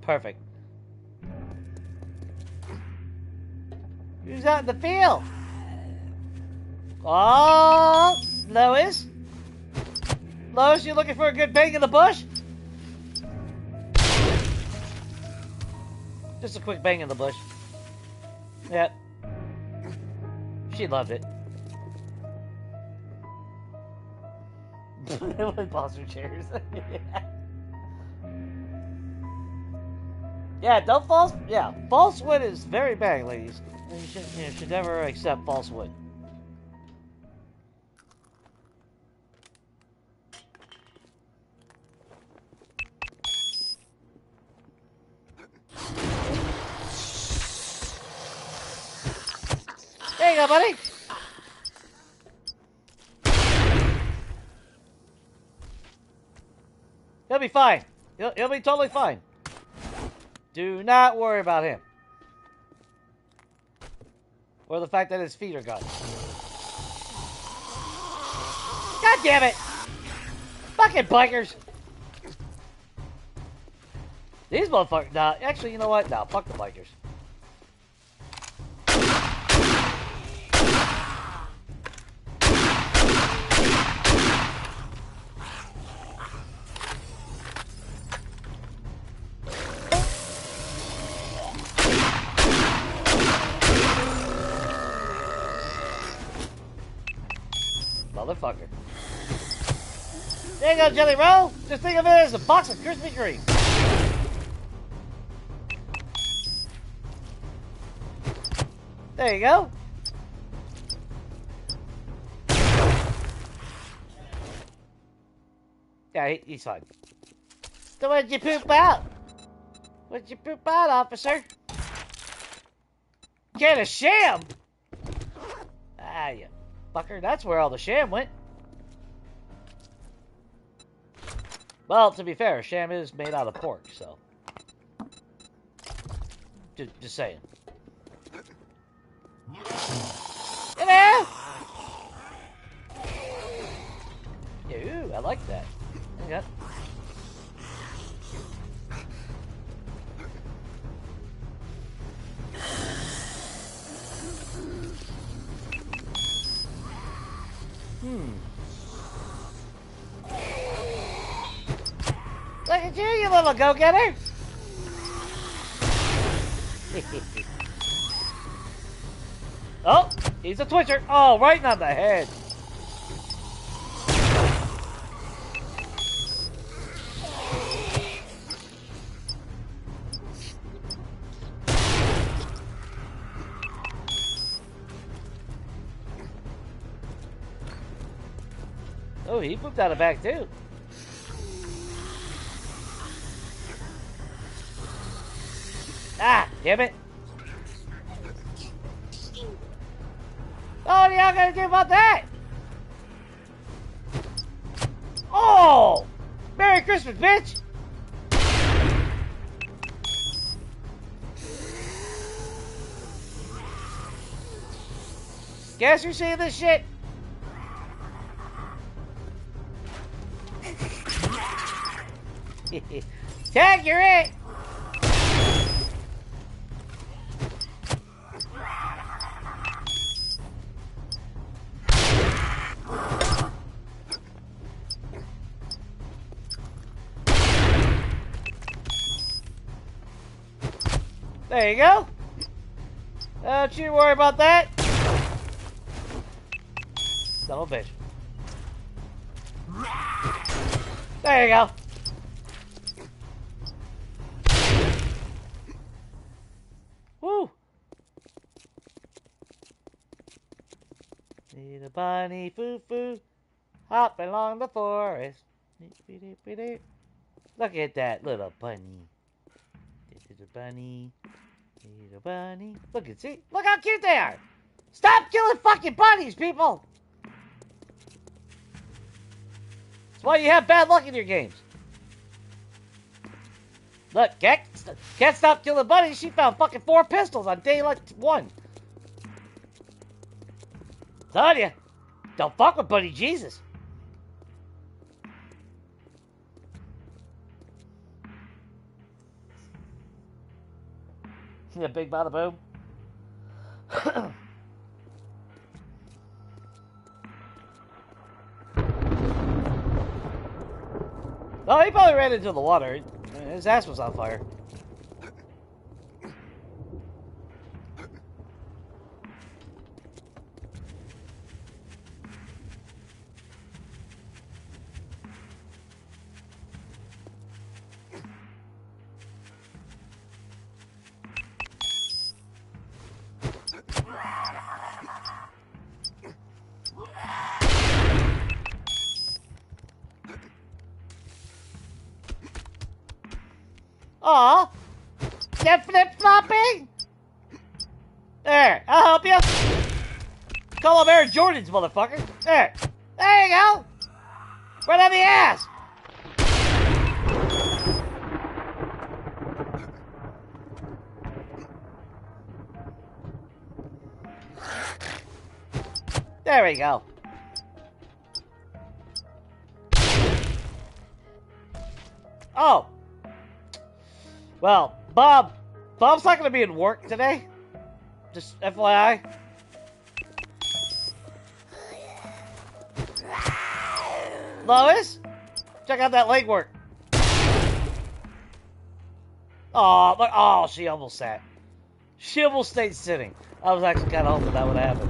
Perfect. Who's out in the field? Oh, Lois? Lois, you looking for a good bang in the bush? Just a quick bang in the bush. Yep. She loved it. With monster chairs. Yeah, don't false. Yeah, false wood is very bad, ladies. You should never accept false wood. There you go, buddy. He'll be fine. He'll be totally fine. Do not worry about him. Or the fact that his feet are gone. God damn it! Fucking bikers! These motherfuckers... Nah, actually, you know what? Nah, fuck the bikers. Motherfucker. There you go, Jelly Roll. Just think of it as a box of Krispy Kreme. There you go. Yeah, he's fine. So what did you poop out? What did you poop out, officer? Get a sham! Ah, you fucker. That's where all the sham went. Well, to be fair, sham is made out of pork, so. Just saying. Come here! Ooh, I like that. Okay. Look at you little go-getter! Oh, he's a twitcher. Oh, right on the head. Oh, he pooped out of bag too. Ah, damn it. Oh, what are y'all gonna do about that? Oh! Merry Christmas, bitch! Guess who's seeing this shit? Tag, you're it! There you go. Don't you worry about that. Son of a bitch. There you go. Woo. Little bunny foo-foo hopping along the forest. Look at that little bunny. Little bunny. Little bunny. Look at see. Look how cute they are. Stop killing fucking bunnies, people. That's why you have bad luck in your games. Look, can't stop killing bunnies. She found fucking 4 pistols on day like 1. Tell ya, don't fuck with Buddy Jesus. Yeah, big bada boom. Oh, he probably ran into the water. His ass was on fire. Aw, get flip-flopping? There, I'll help you. Call him Air Jordans, motherfucker. There you go. Right on the ass. There we go. Oh. Well, Bob's not going to be in work today. Just FYI. Lois, check out that leg work. Oh, but oh, she almost sat. She almost stayed sitting. I was actually kind of hoping that would happen.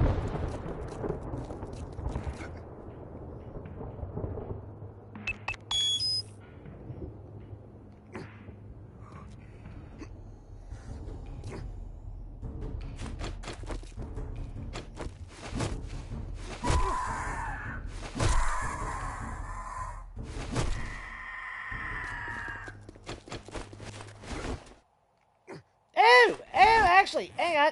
Actually, hang on.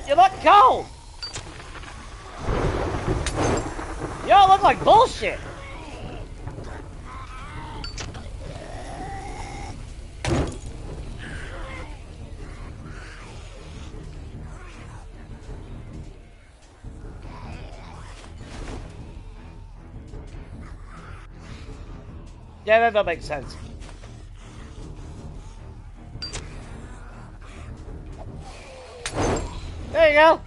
You look cold. You all look like bullshit. Yeah, that don't make sense. There you go.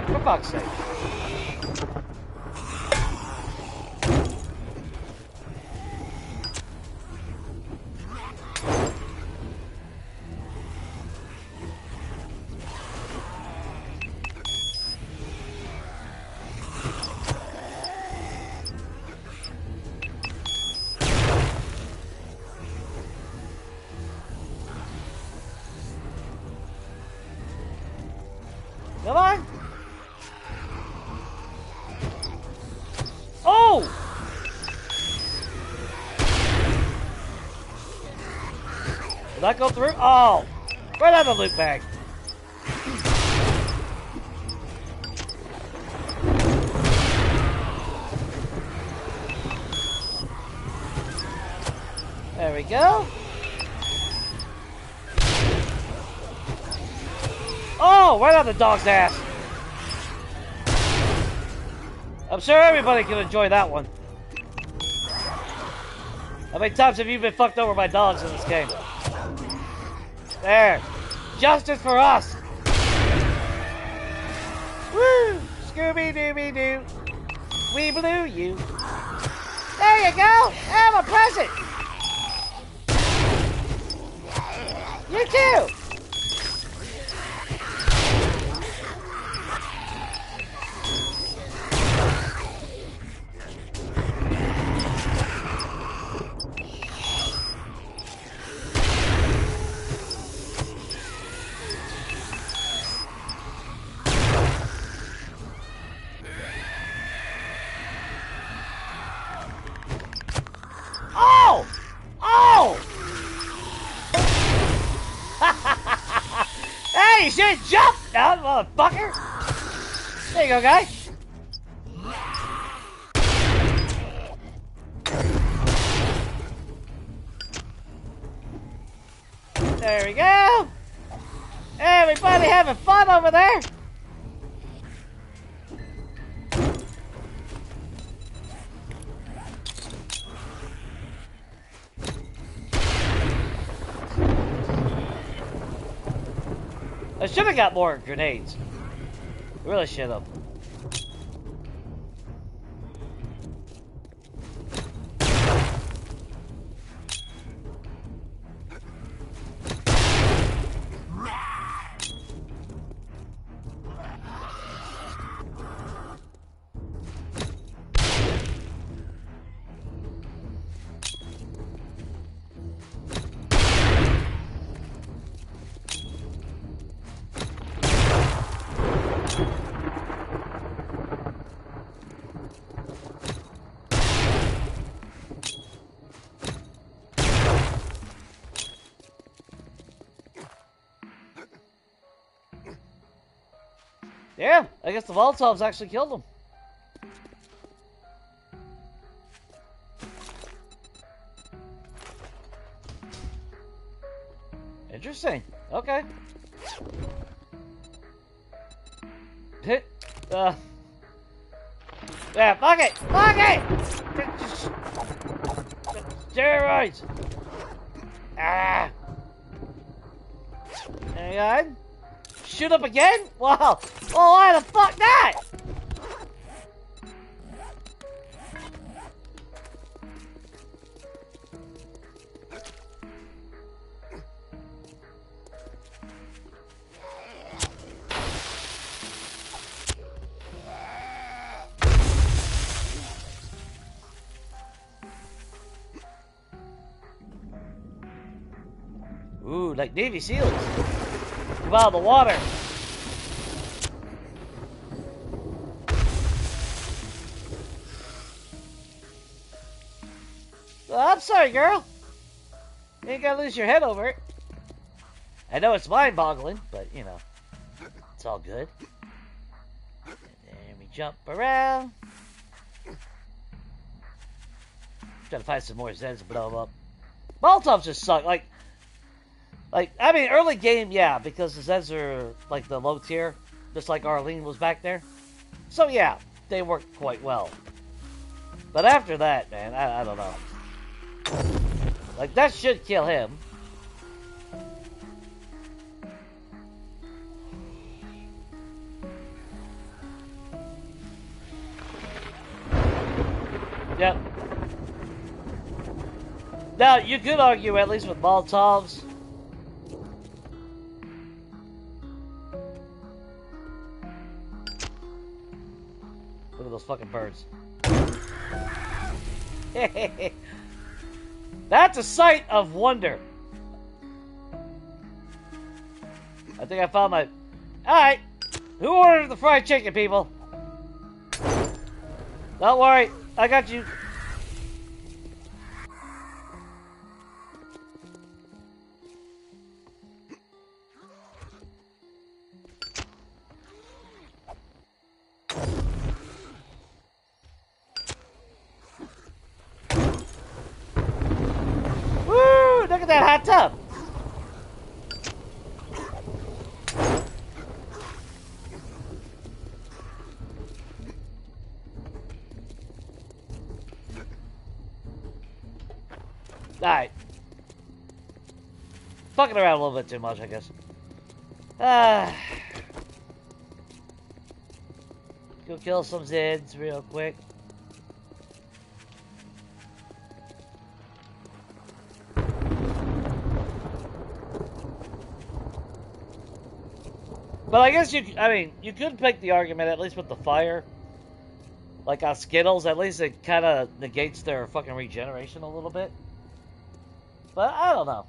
For fuck's sake. Come on. Oh! Did that go through? Oh! Right out of the loot bag. There we go. Oh, right on the dog's ass. I'm sure everybody can enjoy that one. How many times have you been fucked over by dogs in this game? There. Justice for us. Woo! Scooby-Dooby-Doo. We blew you. There you go. Have a present. You too. Oh! Oh! Hey, you should jump now, motherfucker! There you go, guy. There we go. Everybody having fun over there? I should have got more grenades. Really should have. Yeah, I guess the Voltovs actually killed him. Interesting. Okay. Hit. Yeah, fuck it! Fuck it! Steroids! Ah! Hang on. Shoot up again? Wow! Oh, why the fuck not? Ooh, like Navy SEALs. Come out of the water. Well, I'm sorry, girl. You ain't gotta lose your head over it. I know it's mind-boggling, but, you know, it's all good. And then we jump around. Trying to find some more Zeds to blow them up. Molotovs just suck. Like, I mean, early game, yeah, because the Zeds are, like, the low tier, just like Arlene was back there. So, yeah, they work quite well. But after that, man, I don't know. Like, that should kill him. Yep. Now, you could argue, at least with Molotovs, look at those fucking birds. That's a sight of wonder. I think I found my... Alright. Who ordered the fried chicken, people? Don't worry. I got you. Look at that hot tub! Alright. Fucking around a little bit too much, I guess. Go kill some Zeds real quick. But I guess you could make the argument, at least with the fire, like on Skittles, at least it kind of negates their fucking regeneration a little bit. But I don't know.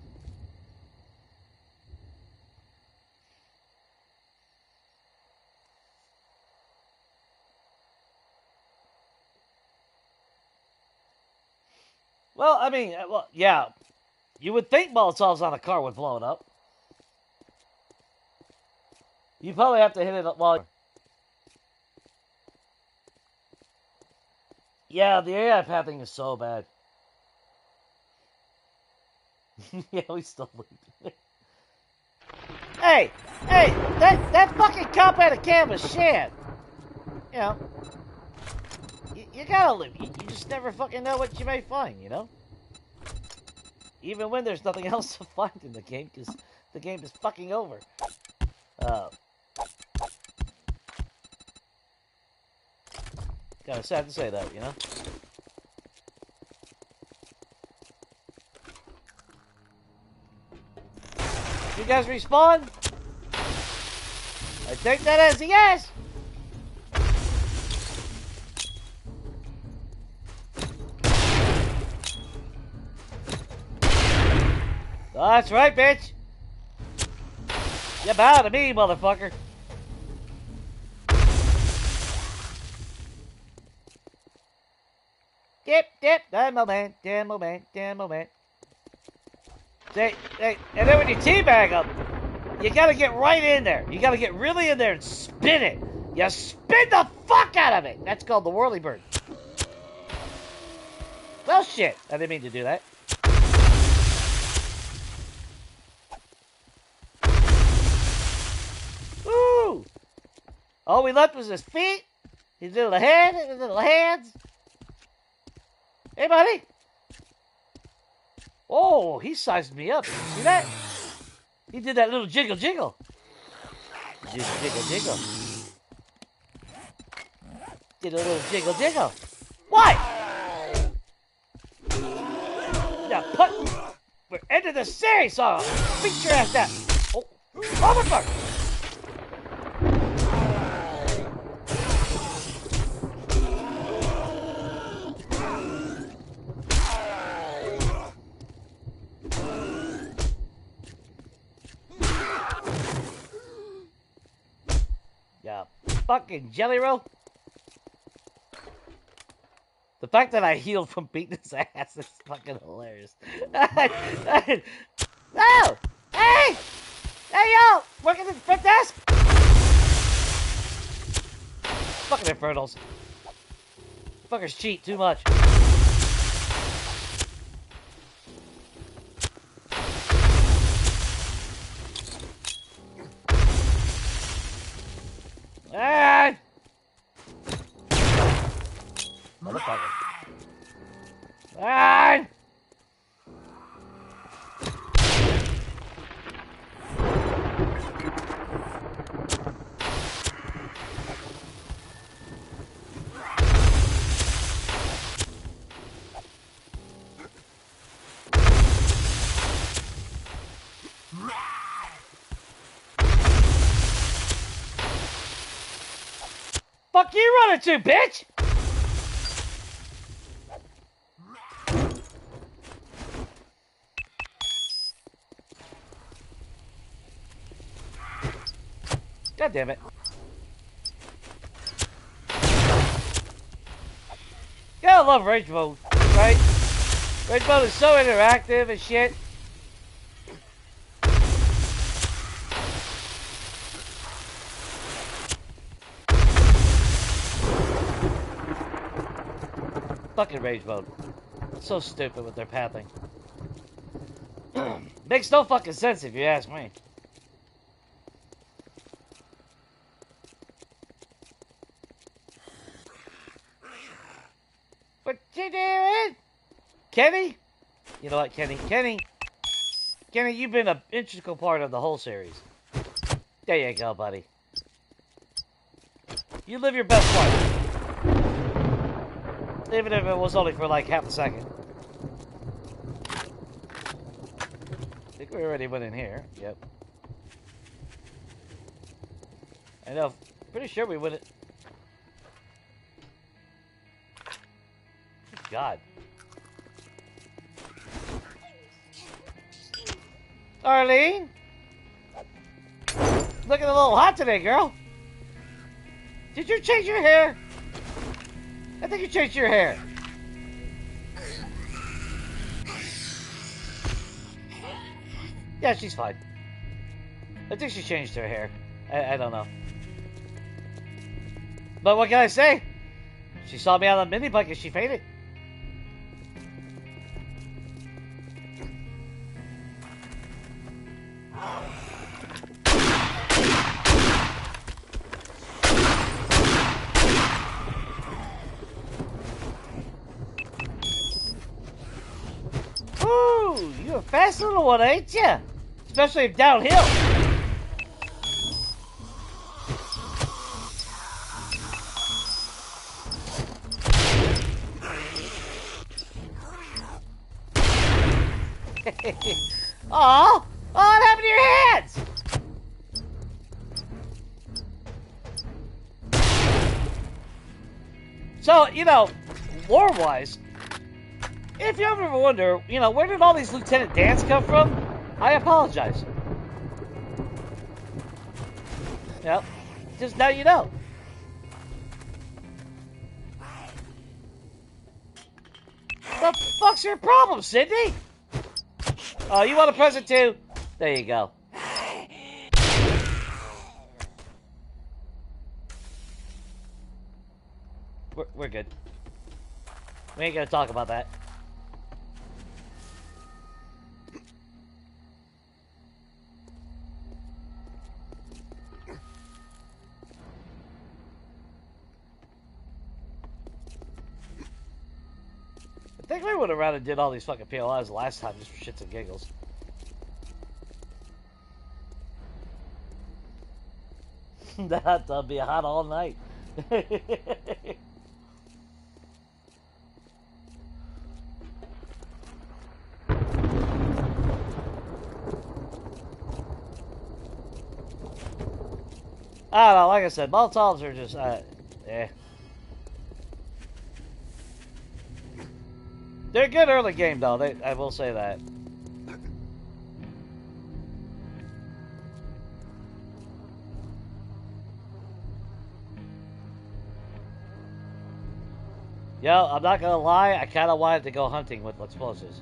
Well, I mean, well, yeah. You would think Molotovs on a car would blow it up. You probably have to hit it up while... Yeah, the AI pathing is so bad. Yeah, we still lose. Hey! Hey! That fucking cop had a can was shit! You know. You gotta live. You just never fucking know what you may find, you know? Even when there's nothing else to find in the game, because the game is fucking over. Kind of sad to say that, you know? You guys respawn? I take that as a yes! That's right, bitch! You bow to me, motherfucker! Dip, demo man. Hey, and then when you teabag them, you gotta get right in there. You gotta get really in there and spin it. You spin the fuck out of it. That's called the whirly bird. Well, shit. I didn't mean to do that. All we left was his feet, his little head, his little hands. Hey, buddy. Oh, he sized me up. Did you see that? He did that little jiggle jiggle. Jiggle jiggle jiggle. Did a little jiggle jiggle. What? Yeah, put. We're ending the series, so beat your ass down. Oh, motherfucker. Yeah, fucking jelly roll. The fact that I healed from beating his ass is fucking hilarious. No! Hey! Hey, yo! Working at the front desk? Fucking infernals. Fuckers cheat too much. Ah! Motherfucker. Ah! Fuck you running to, bitch! God damn it. Gotta love rage mode, right? Rage mode is so interactive and shit. Fucking rage mode. So stupid with their pathing. Makes no fucking sense if you ask me. What you doing? Kenny? You know what, Kenny? Kenny, you've been an integral part of the whole series. There you go, buddy. You live your best life. Even if it was only for like half a second. I think we already went in here. Yep. I know. Pretty sure we went it. God. Arlene? Looking a little hot today, girl. Did you change your hair? I think you changed your hair. Yeah, she's fine. I think she changed her hair. I don't know. But what can I say? She saw me on a mini bike and she fainted. Ooh, you're a fast little one, ain't you? Especially if downhill. Aw! Oh, what happened to your hands? So, you know, lore-wise, if you ever wonder, you know, where did all these Lieutenant Dans come from? I apologize. Yep. Just now you know. The fuck's your problem, Sydney? Oh, you want a present too? There you go. We're good. We ain't gonna talk about that. think we would have rather did all these fucking PLIs last time just for shits and giggles. That'll be hot all night. I don't know, like I said, Molotovs are just, eh. They're a good early game, though. I will say that. Yo, I'm not gonna lie, I kind of wanted to go hunting with explosives.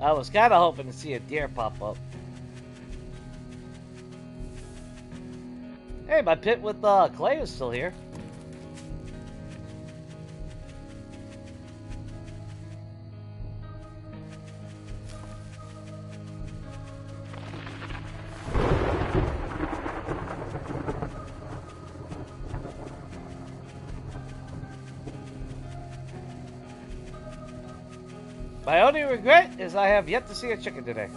I was kind of hoping to see a deer pop up. Hey, my pit with clay is still here. My only regret is I have yet to see a chicken today.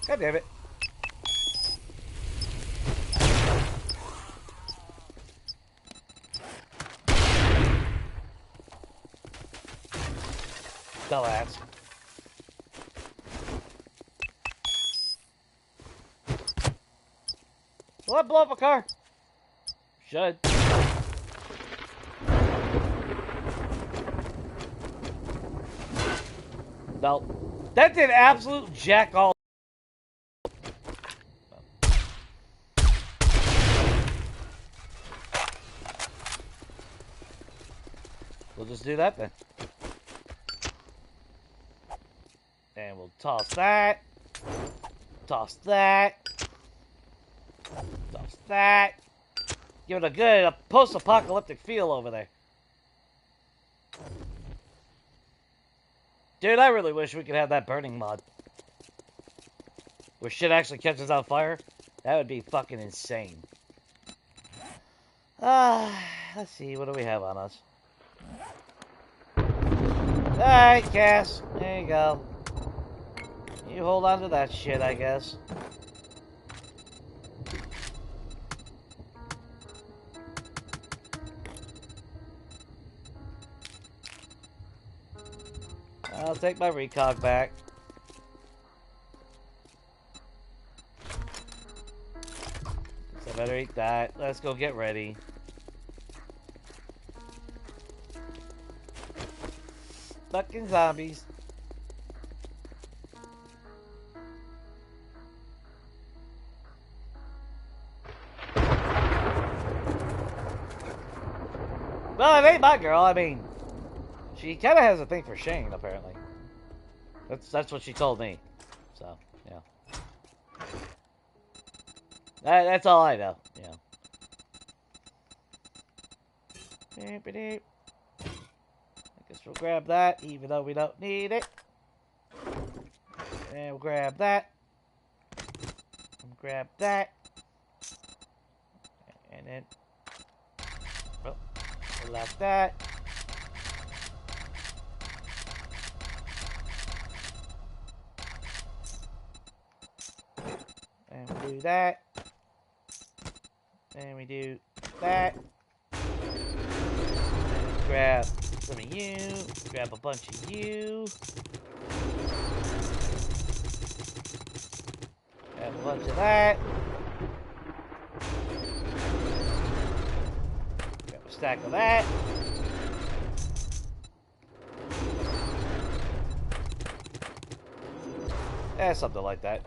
God damn it. Dumbass. Will that blow up a car? Should. No. That did absolute jack all. We'll just do that then. And we'll toss that. Toss that. Toss that. Give it a good post-apocalyptic feel over there. Dude, I really wish we could have that burning mod. Where shit actually catches on fire. That would be fucking insane. Let's see. What do we have on us? Alright, Cass. There you go. You hold on to that shit, I guess. I'll take my recog back. So I better eat that. Let's go get ready. Fucking zombies. Well, it ain't my girl. I mean, she kind of has a thing for Shane, apparently. That's what she told me. So, yeah. That's all I know. Yeah. I guess we'll grab that, even though we don't need it. And we'll grab that. And grab that. And then... Oh, we'll lock that. And we do that. And we do that. And grab some of you. Grab a bunch of you. Grab a bunch of that. Grab a stack of that. Something like that.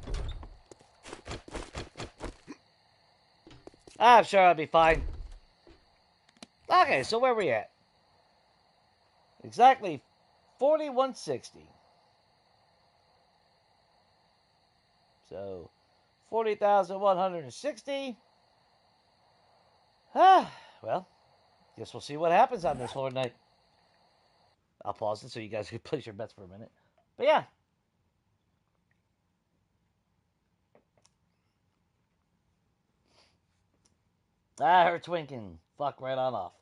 I'm sure I'll be fine. Okay, so where are we at? Exactly 4160. So 40,160. Well, guess we'll see what happens on this Horde night. I'll pause it so you guys can place your bets for a minute. But yeah. Her twinking. Fuck right on off.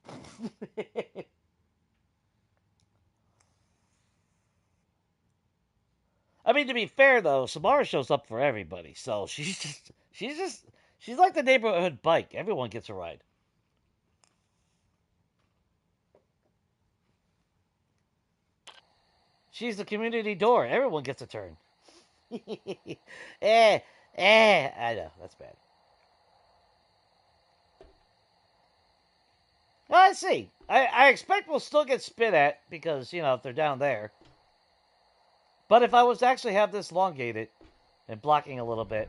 I mean, to be fair though, Samara shows up for everybody, so she's like the neighborhood bike. Everyone gets a ride. She's the community door. Everyone gets a turn. I know, that's bad. Well, let's see. I expect we'll still get spit at because, you know, if they're down there. But if I was to actually have this elongated and blocking a little bit.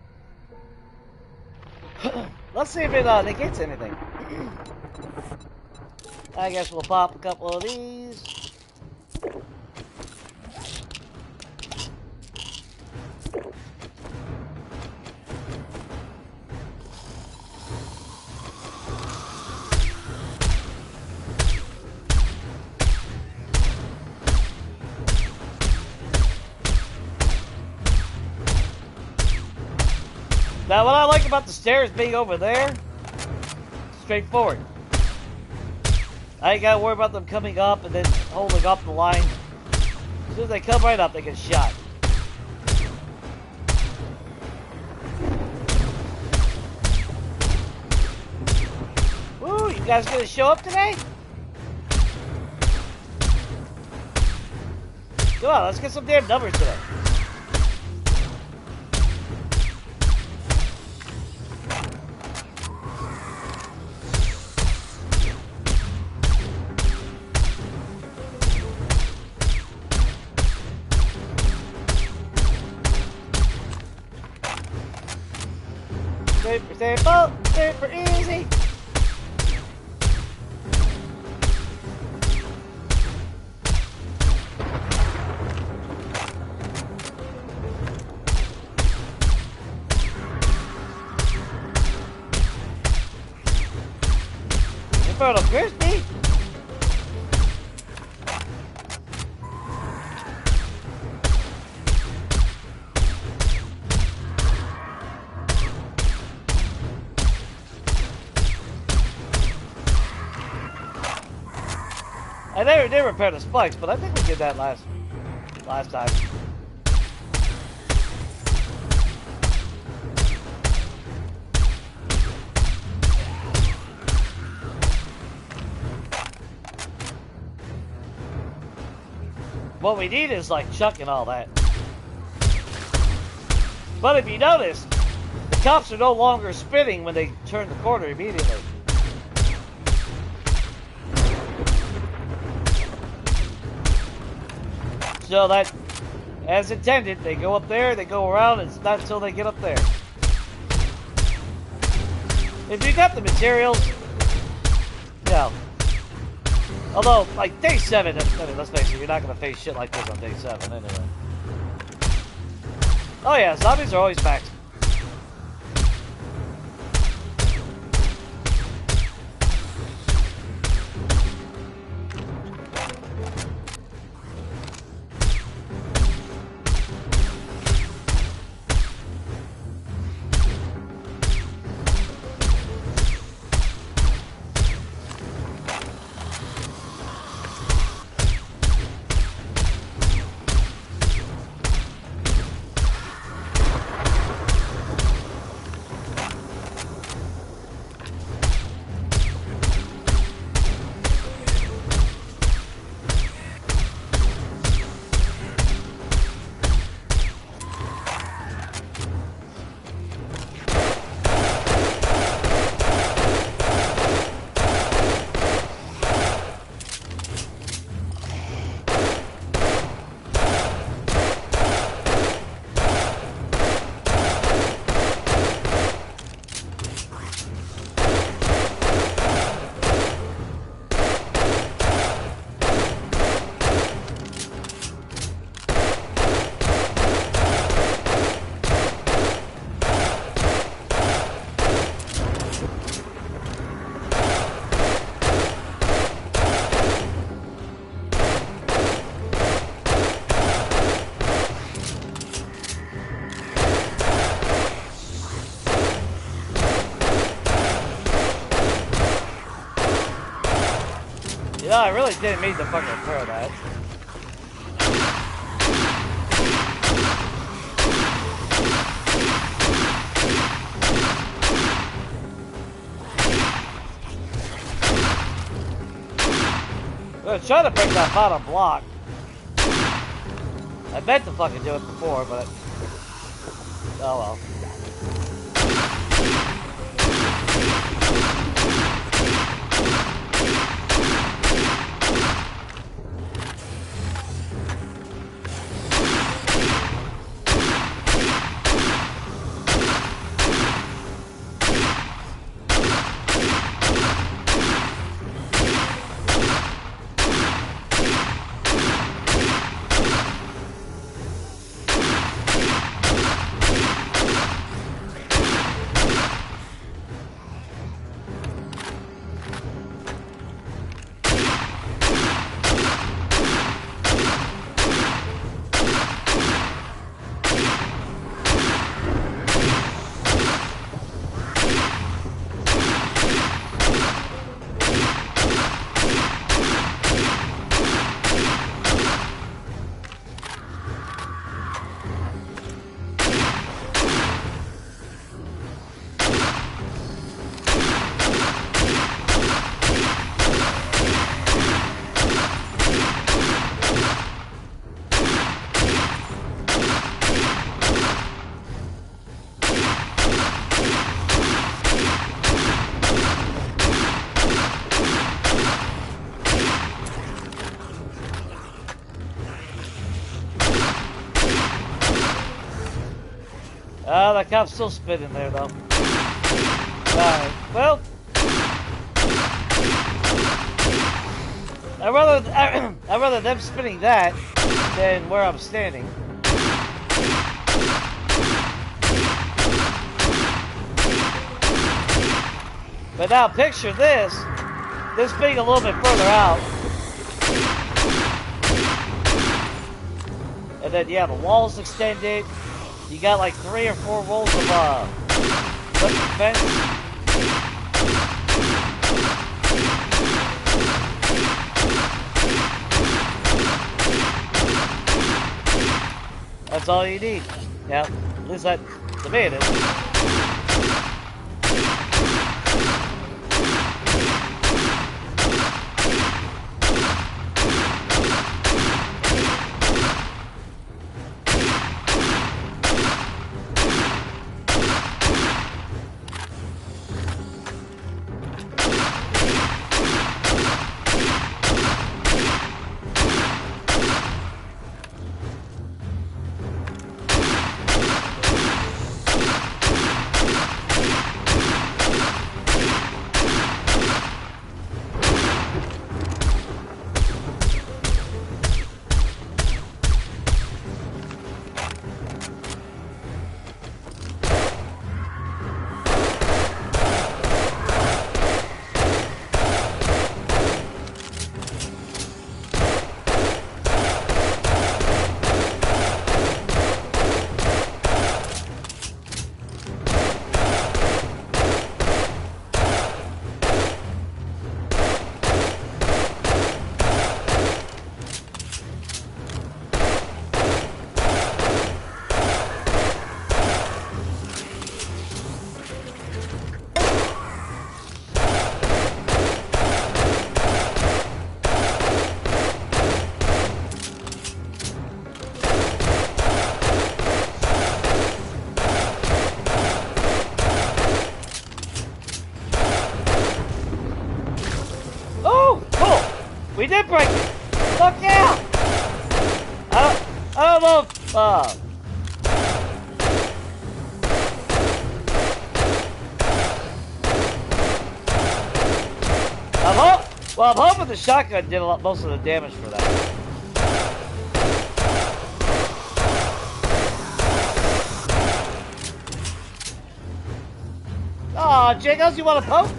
Let's see if it negates anything. I guess we'll pop a couple of these. Now, what I like about the stairs being over there, straightforward. I ain't got to worry about them coming up and then holding up the line. As soon as they come right up, they get shot. Woo, you guys gonna show up today? Come on, let's get some damn numbers today. Super, super easy. Inferno crispy. They repaired the spikes, but I think we did that last time. What we need is like Chuck and all that. But if you notice, the cops are no longer spinning when they turn the corner immediately. So that, as intended, they go up there, they go around, and it's not until they get up there. If you got the materials, you know. Although, like, day 7, I mean, let's face it, you're not going to face shit like this on day 7, anyway. Oh yeah, zombies are always back. No, I really didn't mean to fucking throw that. I was trying to break that bottom block. I meant to fucking do it before, but... Oh well. Oh, that cop's still spinning there, though. Alright, well. I'd rather them spinning that than where I'm standing. But now picture this being a little bit further out. And then, yeah, the wall's extended. You got like 3 or 4 rolls of fence. That's all you need. Yeah, at least that, to me it is. We did break it! Fuck yeah! I don't know if, I'm hoping the shotgun did most of the damage for that. Aw, Jacobs, you want to poke?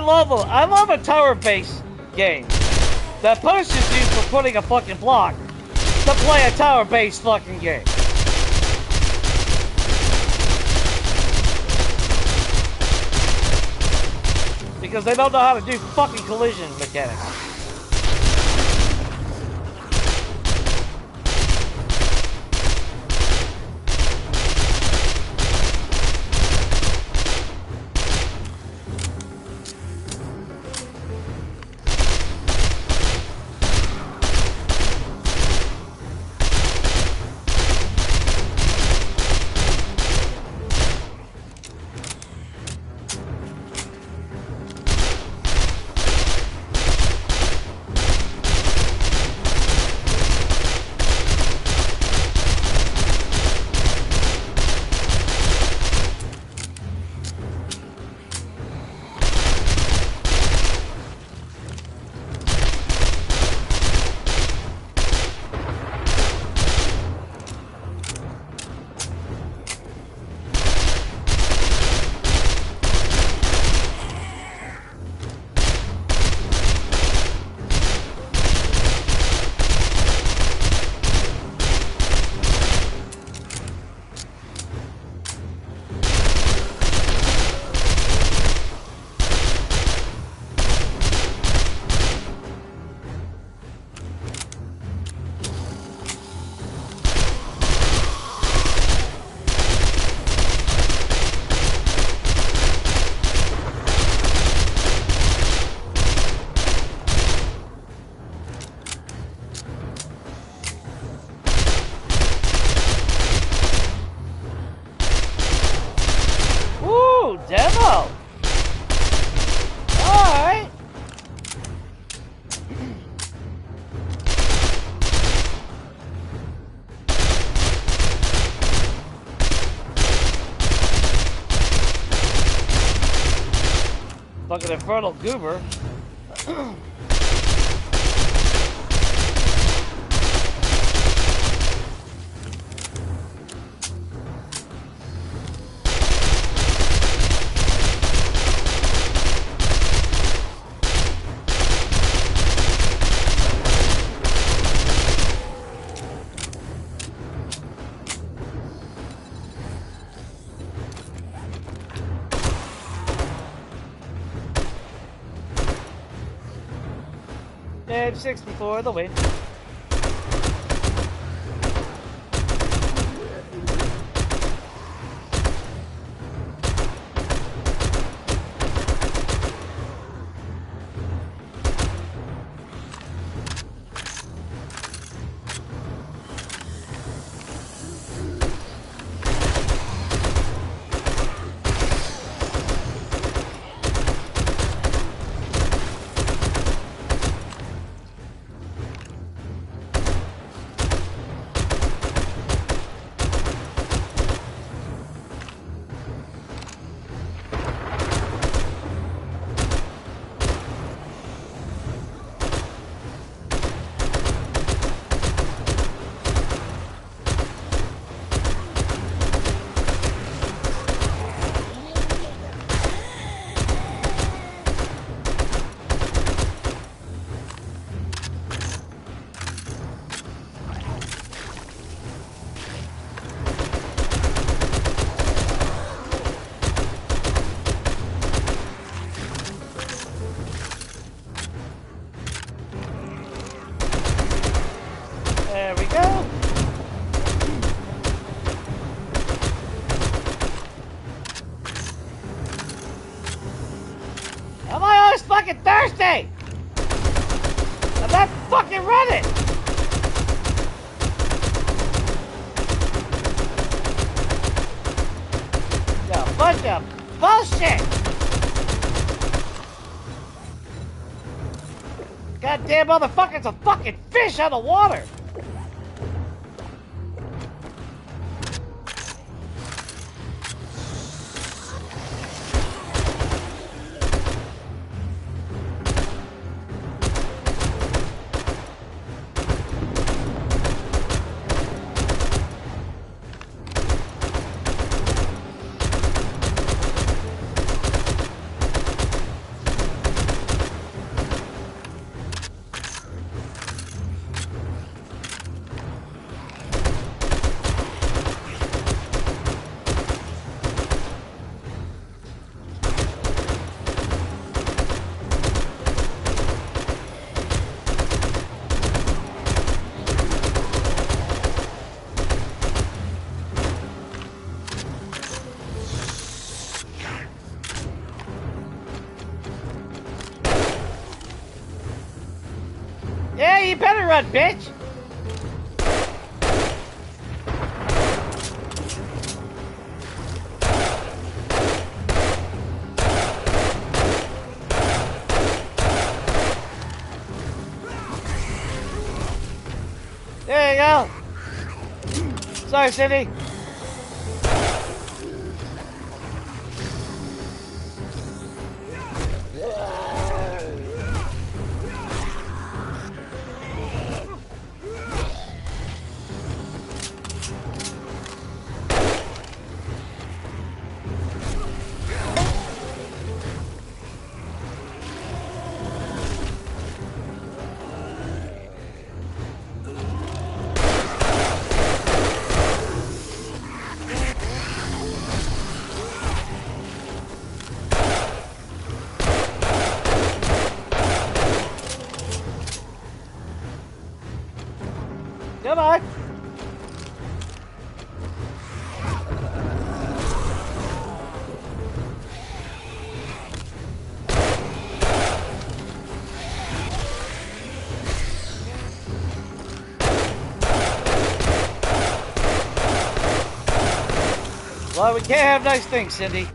I love a tower-based game that pushes you for putting a fucking block to play a tower-based fucking game. Because they don't know how to do fucking collision mechanics. Demo! Alright! Fucking infernal goober. And 6 before the win. There we go. Am I always fucking thirsty? I'm not fucking running. Yeah, bunch of bullshit. Goddamn motherfucker's a fucking fish out of water. Yeah, you better run, bitch! There you go! Sorry, Cindy! Come on! Well, we can't have nice things, Cindy.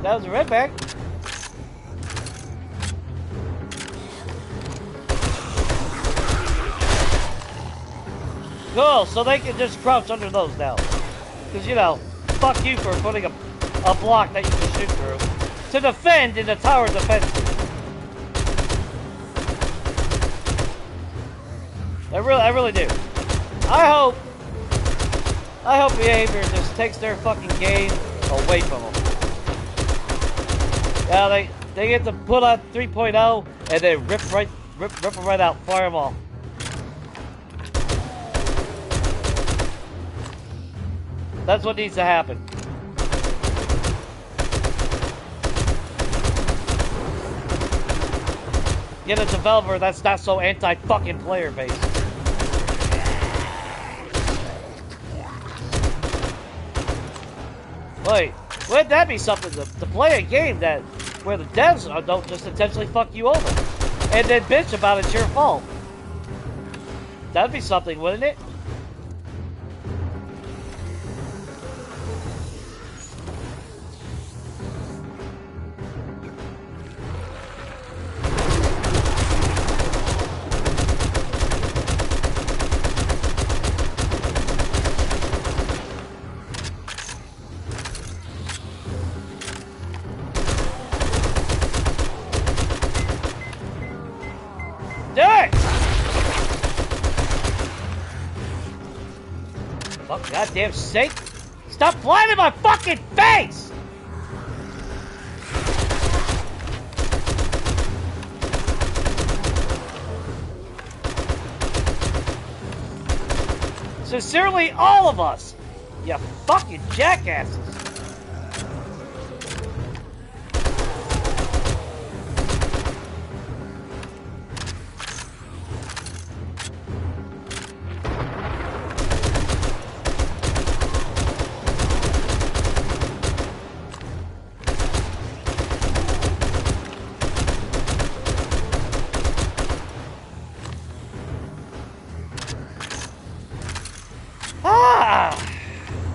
That was a redback. Cool, so they can just crouch under those now. Because, you know, fuck you for putting a block that you can shoot through. To defend in the tower defense. I really do. I hope Behavior just takes their fucking game away from them. Yeah, they get to put on 3.0 and then rip them right out, fire them all. That's what needs to happen. Get a developer that's not so anti-fucking player base. Wait, wouldn't that be something to play a game that where the devs don't just intentionally fuck you over and then bitch about it's your fault? That'd be something, wouldn't it? Goddamn sake! Stop flying in my fucking face! Sincerely, all of us! You fucking jackasses!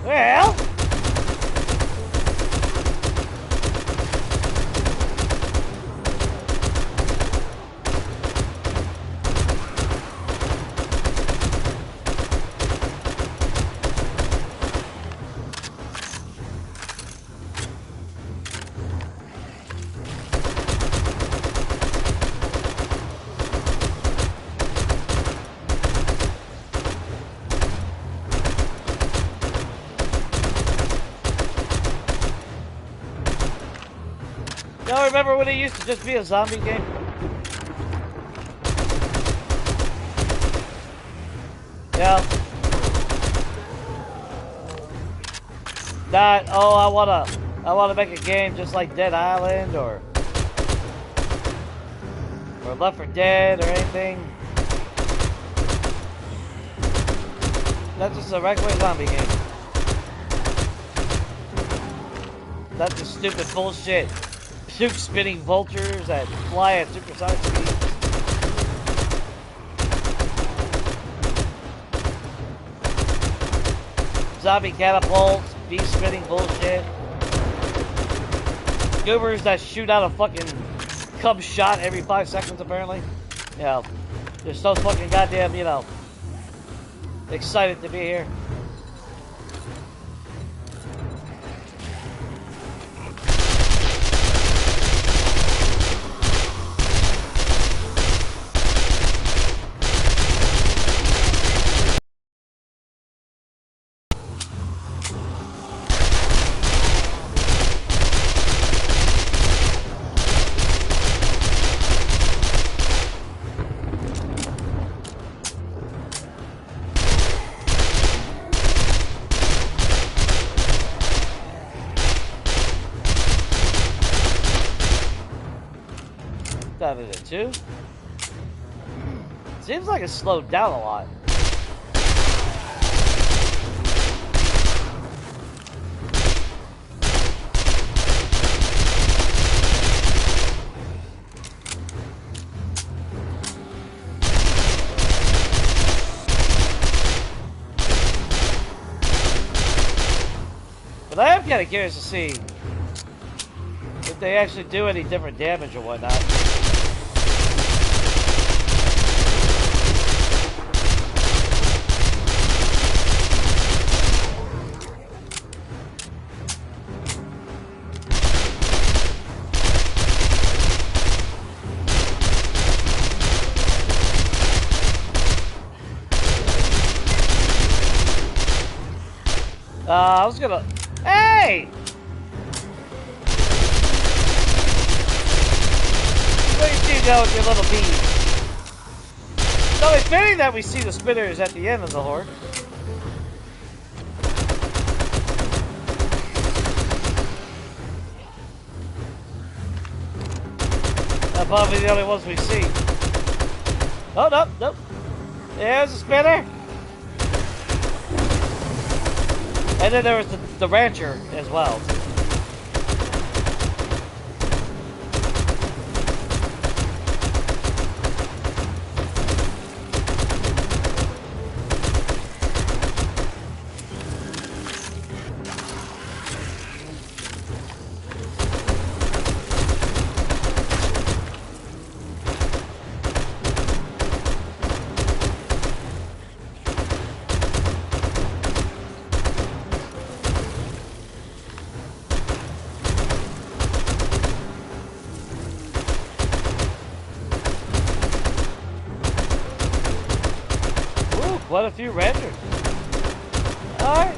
Well, Y'all remember when it used to just be a zombie game? Yeah. Not, oh, I wanna make a game just like Dead Island or Left 4 Dead or anything. That's just a regular zombie game. That's just stupid bullshit. Shoot spinning vultures that fly at supersonic speeds. Zombie catapults, beast spinning bullshit. Goobers that shoot out a fucking cum shot every 5 seconds apparently. You know, they're so fucking goddamn, you know, excited to be here. It too. Seems like it's slowed down a lot. But I am kind of curious to see if they actually do any different damage or whatnot. I was gonna... Hey! Where did you go with your little bees? So it's fitting that we see the spinners at the end of the horde. They're probably the only ones we see. Oh, nope, nope. There's a spinner. And then there was the rancher as well. Quite a few rangers. Alright.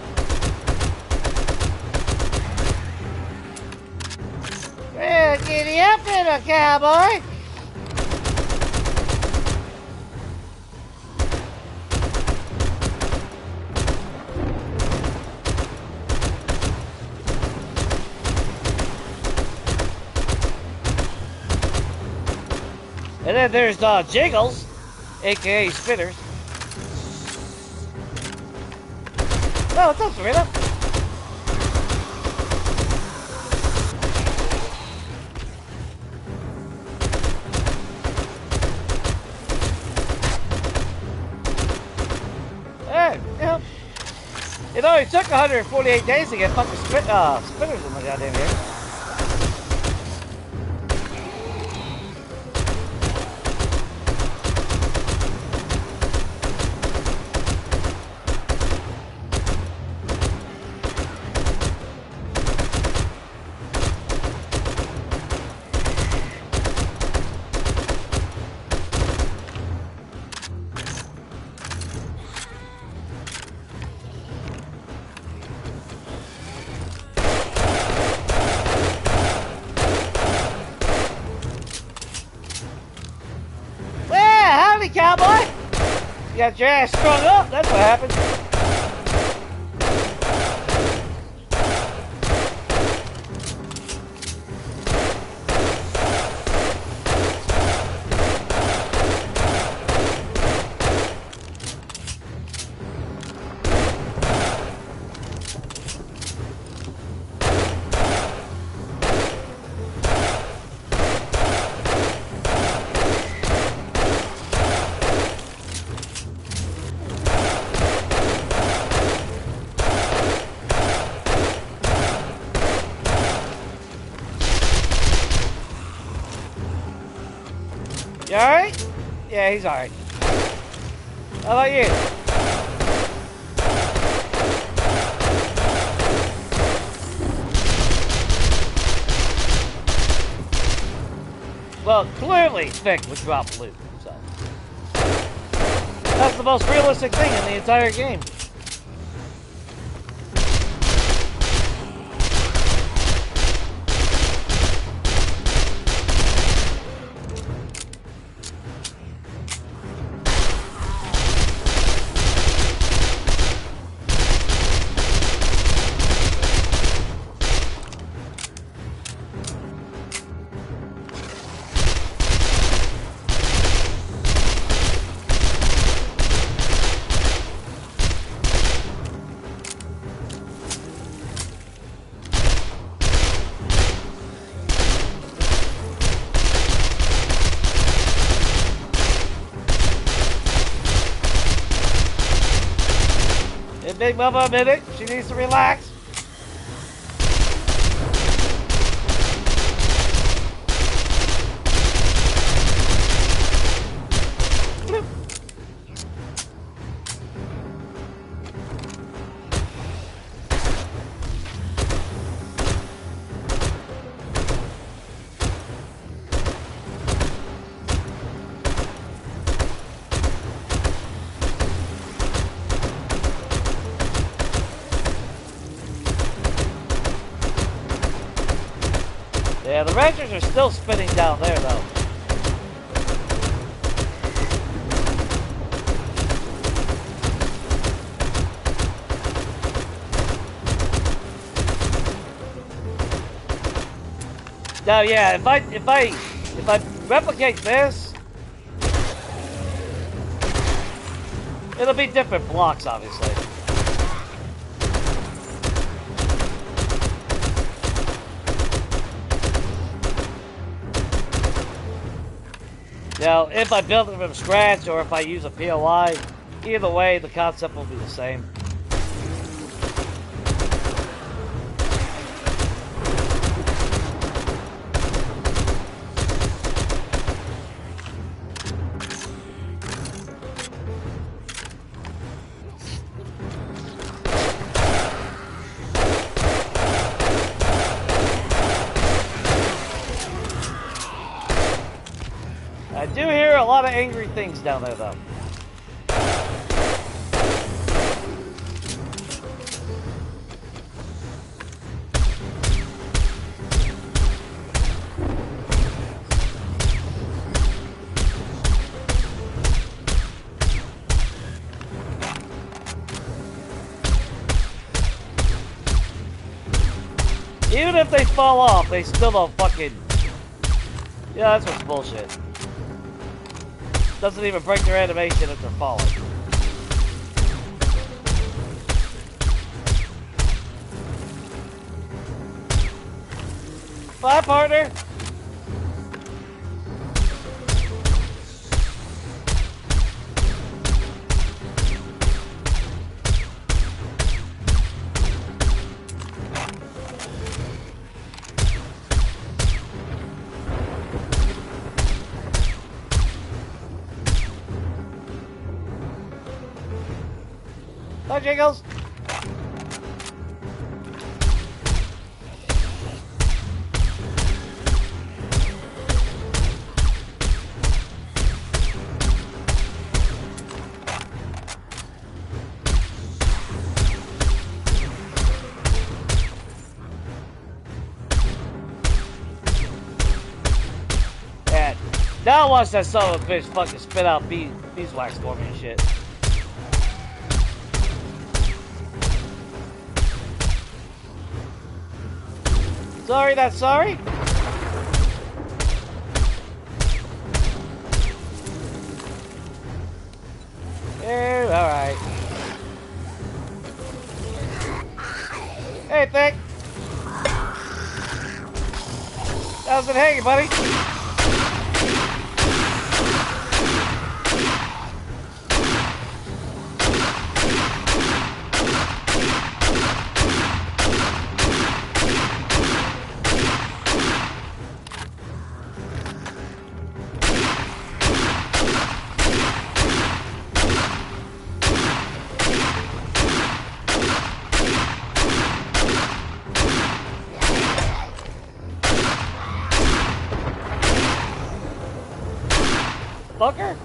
Well, giddy up, little cowboy. And then there's Jiggles, aka Spinners. Oh, what's up, Serena? Hey, yeah. It only took 148 days to get fucking spinners in my goddamn here. got your ass strung up. That's what happened. You alright? Yeah, he's alright. How about you? Well, clearly Vic would drop loot, so. That's the most realistic thing in the entire game. Big Mama a minute. She needs to relax. Bloop. Yeah, the Rangers are still spinning down there, though. Now, yeah, if I replicate this, it'll be different blocks, obviously. Now, if I build it from scratch or if I use a POI, either way, the concept will be the same. I do hear a lot of angry things down there, though. Even if they fall off, they still don't fucking... Yeah, that's what's bullshit. Doesn't even break their animation if they're falling. Bye, partner! Hi, Jiggles. And now watch that son of a bitch fucking spit out beeswax for me and shit. Sorry, not sorry. Here, alright. Hey, Thick. How's it hanging, buddy? Fucker?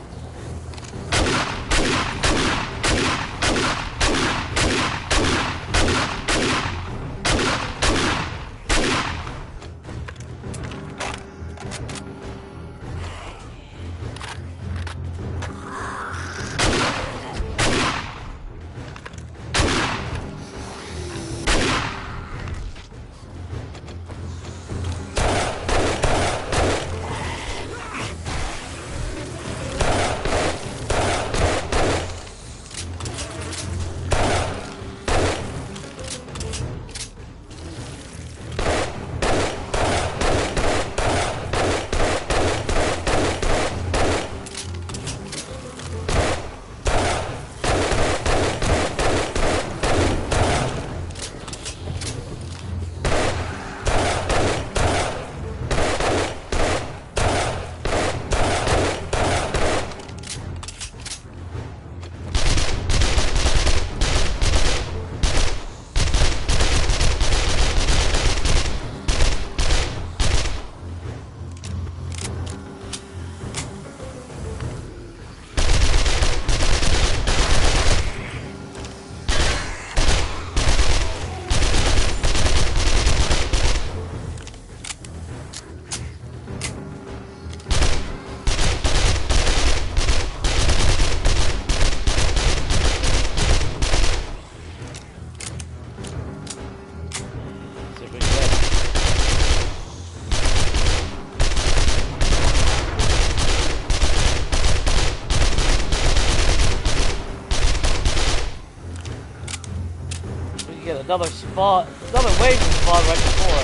Get another spot, another wave spawn right before.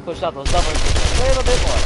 Push out those numbers a little bit more.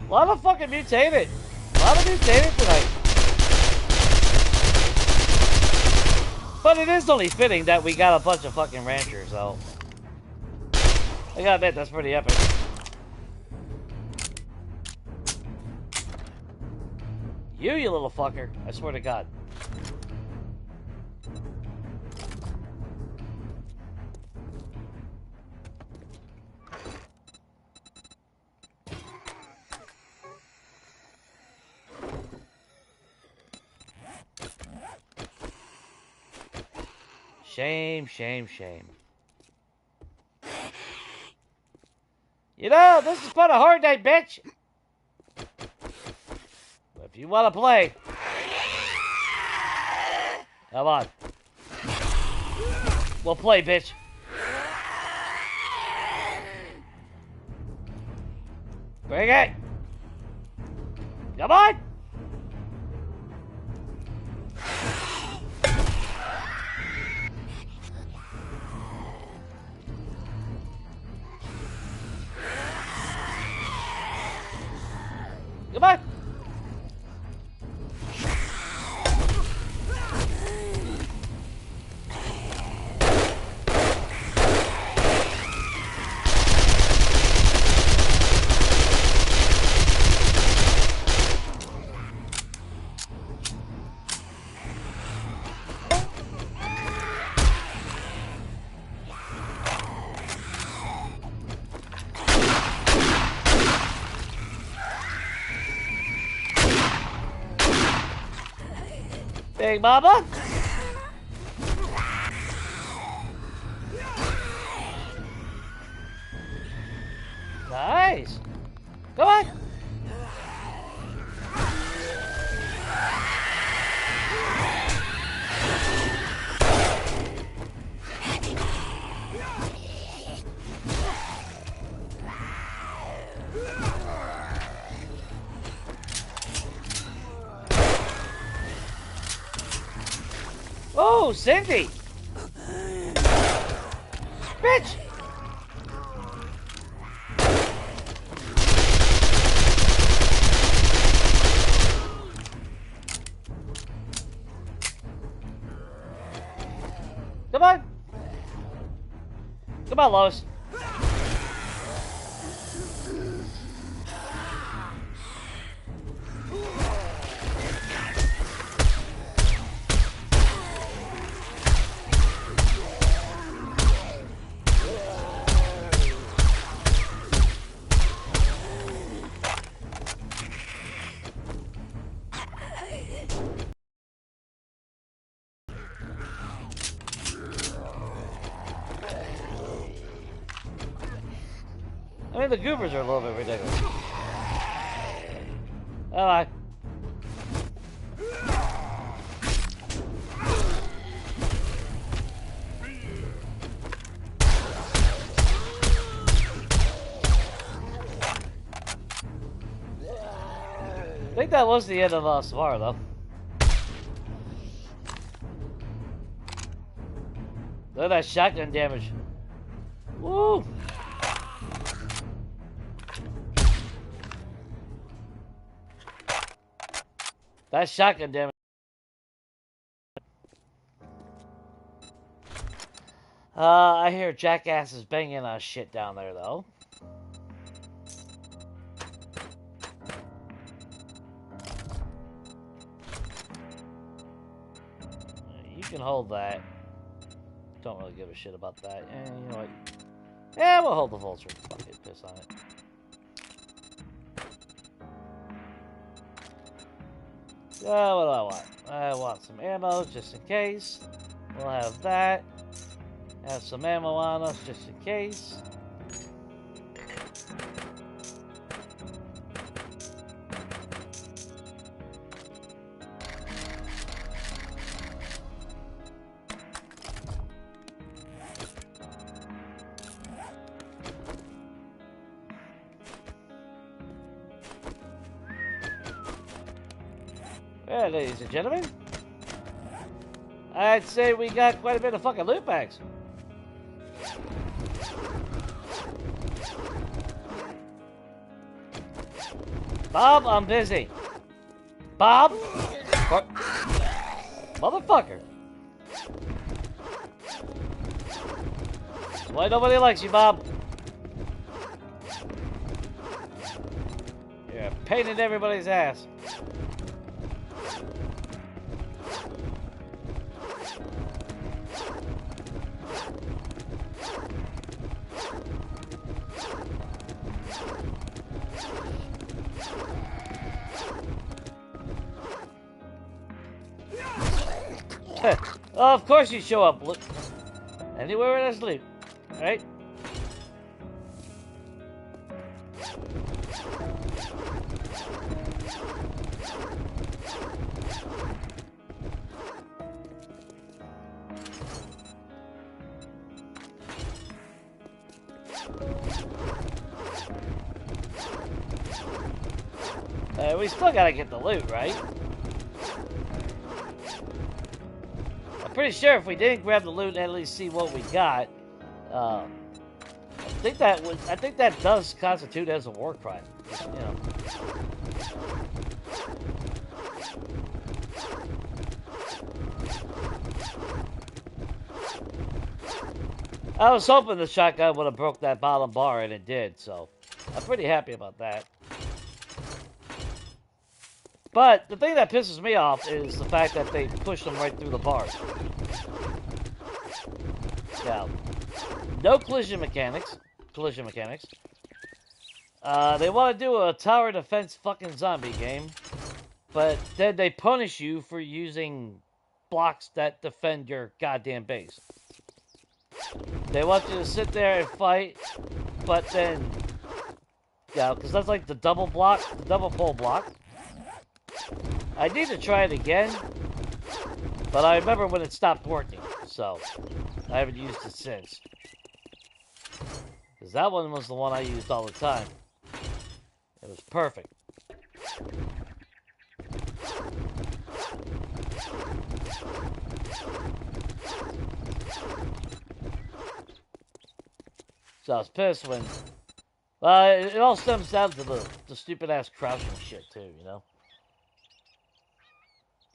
A lot of fucking mutated. A lot of mutated tonight. But it is only fitting that we got a bunch of fucking ranchers, so I gotta admit, that's pretty epic. You little fucker. I swear to God. Shame, shame, shame. You know, this has been a hard night, bitch. But if you want to play, come on. We'll play, bitch. Bring it. Come on. Goodbye. Big Mama. Nice. Come on. Oh, Cindy! Bitch! Come on! Come on, Lois. I mean, the goobers are a little bit ridiculous. Oh, I think that was the end of Samara, though. Look at that shotgun damage. Woo! That shotgun damage. I hear jackasses banging on shit down there, though. You can hold that. Don't really give a shit about that. You know what? Yeah, we'll hold the vulture. Fuck it, piss on it. What do I want? I want some ammo, just in case. We'll have that. Have some ammo on us, just in case. Well, ladies and gentlemen, I'd say we got quite a bit of fucking loot bags. Bob, I'm busy. Bob? Motherfucker. Why nobody likes you, Bob? You're a pain in everybody's ass. Of course you show up. Look, anywhere where there's loot, right? We still gotta get the loot, right? Pretty sure if we didn't grab the loot and at least see what we got, I think that does constitute as a war crime. You know. I was hoping the shotgun would have broke that bottom bar, and it did, so I'm pretty happy about that. But the thing that pisses me off is the fact that they pushed them right through the bars. Yeah. No collision mechanics. They want to do a tower defense fucking zombie game, but then they punish you for using blocks that defend your goddamn base. They want you to sit there and fight, but then, yeah, because that's like the double block, the double pole block. I need to try it again, but I remember when it stopped working, so I haven't used it since. Because that one was the one I used all the time. It was perfect. So I was pissed when... it all stems down to the stupid-ass crouching shit, too, you know?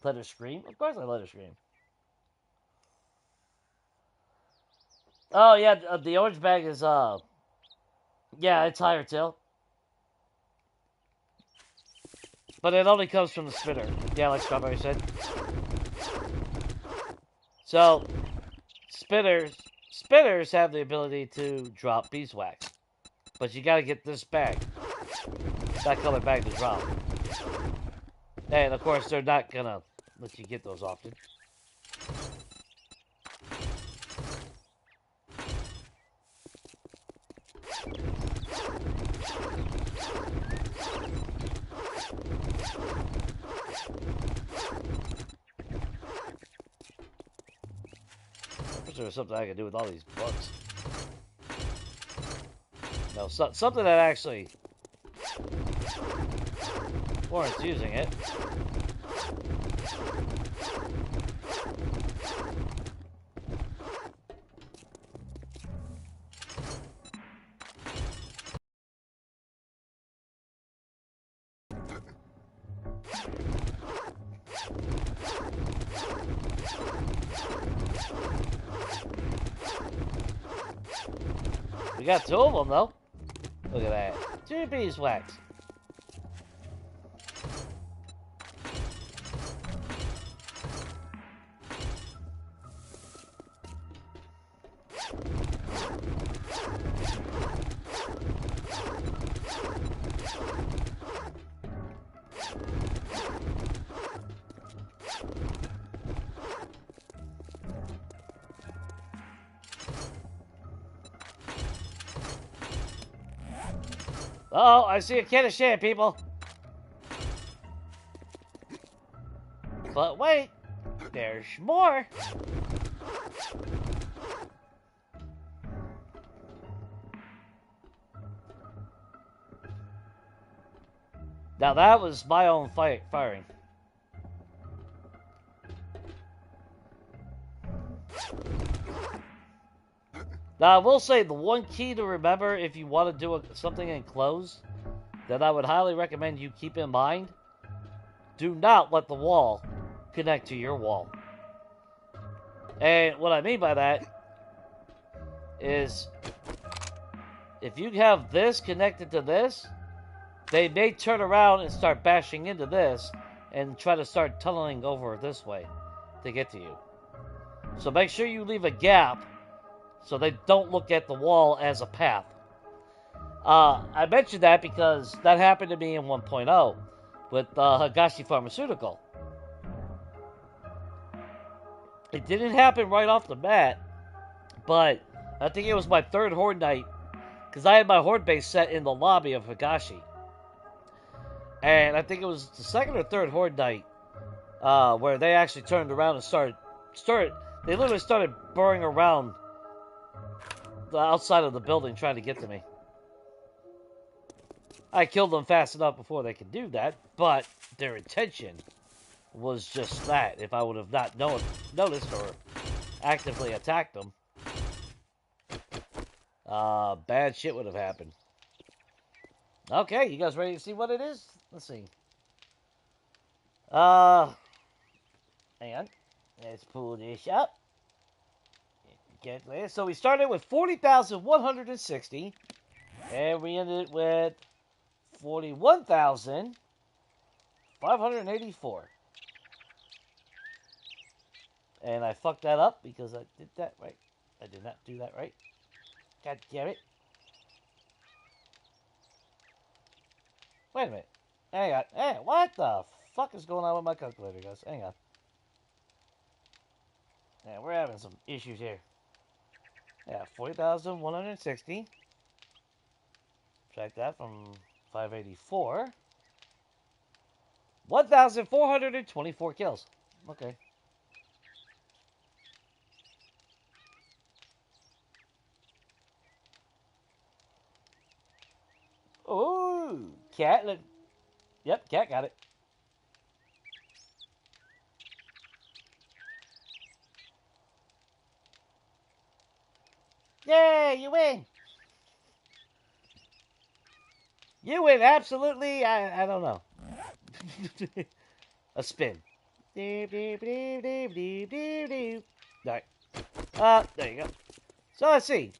Let her scream? Of course I let her scream. Oh, yeah, the orange bag is, yeah, it's higher tail. But it only comes from the spitter. Yeah, like Strawberry said. So, spitters have the ability to drop beeswax. But you gotta get this bag. That color bag to drop. And, of course, they're not gonna let you get those often. I wish there was something I could do with all these bugs. No, something that actually warrants using it. We got two of them, though. Look at that. 2 beeswax. Uh oh, I see a can of shit, people. But wait, there's more. Now that was my own firing. Now I will say the one key to remember if you want to do something enclosed that I would highly recommend you keep in mind: do not let the wall connect to your wall. And what I mean by that is if you have this connected to this, they may turn around and start bashing into this and try to start tunneling over this way to get to you. So make sure you leave a gap so they don't look at the wall as a path. I mentioned that because that happened to me in 1.0 with Higashi Pharmaceutical. It didn't happen right off the bat, but I think it was my third Horde night, because I had my Horde base set in the lobby of Higashi. And I think it was the second or third Horde night where they actually turned around and started, they literally started burrowing around the outside of the building trying to get to me. I killed them fast enough before they could do that, but their intention was just that. If I would have not noticed or actively attacked them, bad shit would have happened. Okay, you guys ready to see what it is? Let's see. Hang on. Let's pull this up. Get there. So we started with 40,160, and we ended with 41,584. And I fucked that up because I did that right. I did not do that right. God damn it. Wait a minute. Hang on. Hey, what the fuck is going on with my calculator, guys? Hang on. Yeah, we're having some issues here. Yeah, 40,160. Subtract that from 584. 1,424 kills. Okay. Ooh, cat. Yep, cat got it. Yay, you win. You win, absolutely. I don't know. A spin. Deep, deep, deep, deep, deep, deep, deep. All right. There you go. So let's see.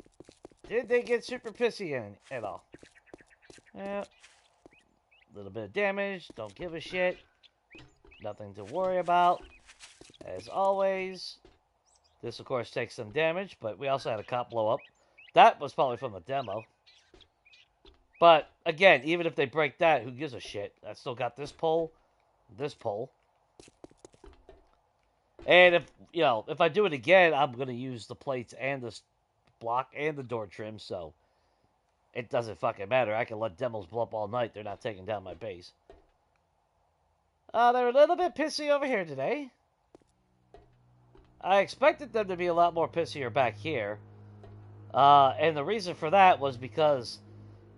Did they get super pissy in at all? Yeah. A little bit of damage. Don't give a shit. Nothing to worry about. As always. This, of course, takes some damage, but we also had a cop blow up. That was probably from the demo. But, again, even if they break that, who gives a shit? I still got this pole, this pole. And if I do it again, I'm going to use the plates and the block and the door trim, so it doesn't fucking matter. I can let demos blow up all night. They're not taking down my base. They're a little bit pissy over here today. I expected them to be a lot more pissier back here. And the reason for that was because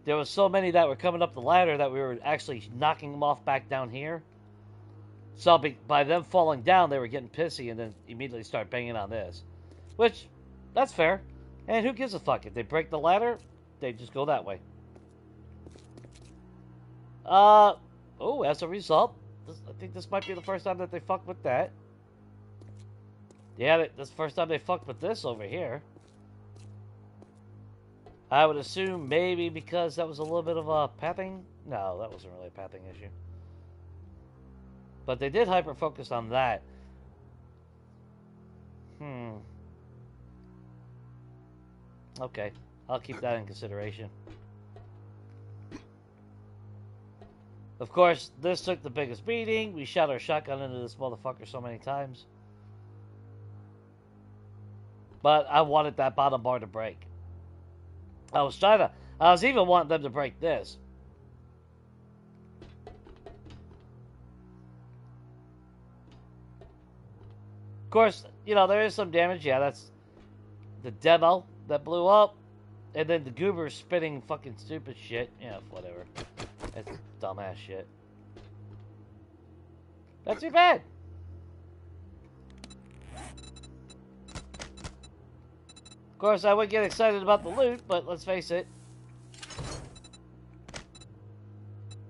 there was so many that were coming up the ladder that we were actually knocking them off back down here. So by them falling down, they were getting pissy and then immediately start banging on this. Which, that's fair. And who gives a fuck? If they break the ladder, they just go that way. As a result, I think this might be the first time that they fucked with that. Yeah, this is the first time they fucked with this over here. I would assume maybe because that was a little bit of a pathing. No, that wasn't really a pathing issue. But they did hyper-focus on that. Okay, I'll keep that in consideration. Of course, this took the biggest beating. We shot our shotgun into this motherfucker so many times. But I wanted that bottom bar to break. I was even wanting them to break this. Of course, there is some damage. Yeah, that's the demo that blew up. And then the goober spitting fucking stupid shit. Yeah, whatever. That's dumbass shit. Not too bad. Of course, I would get excited about the loot, but let's face it.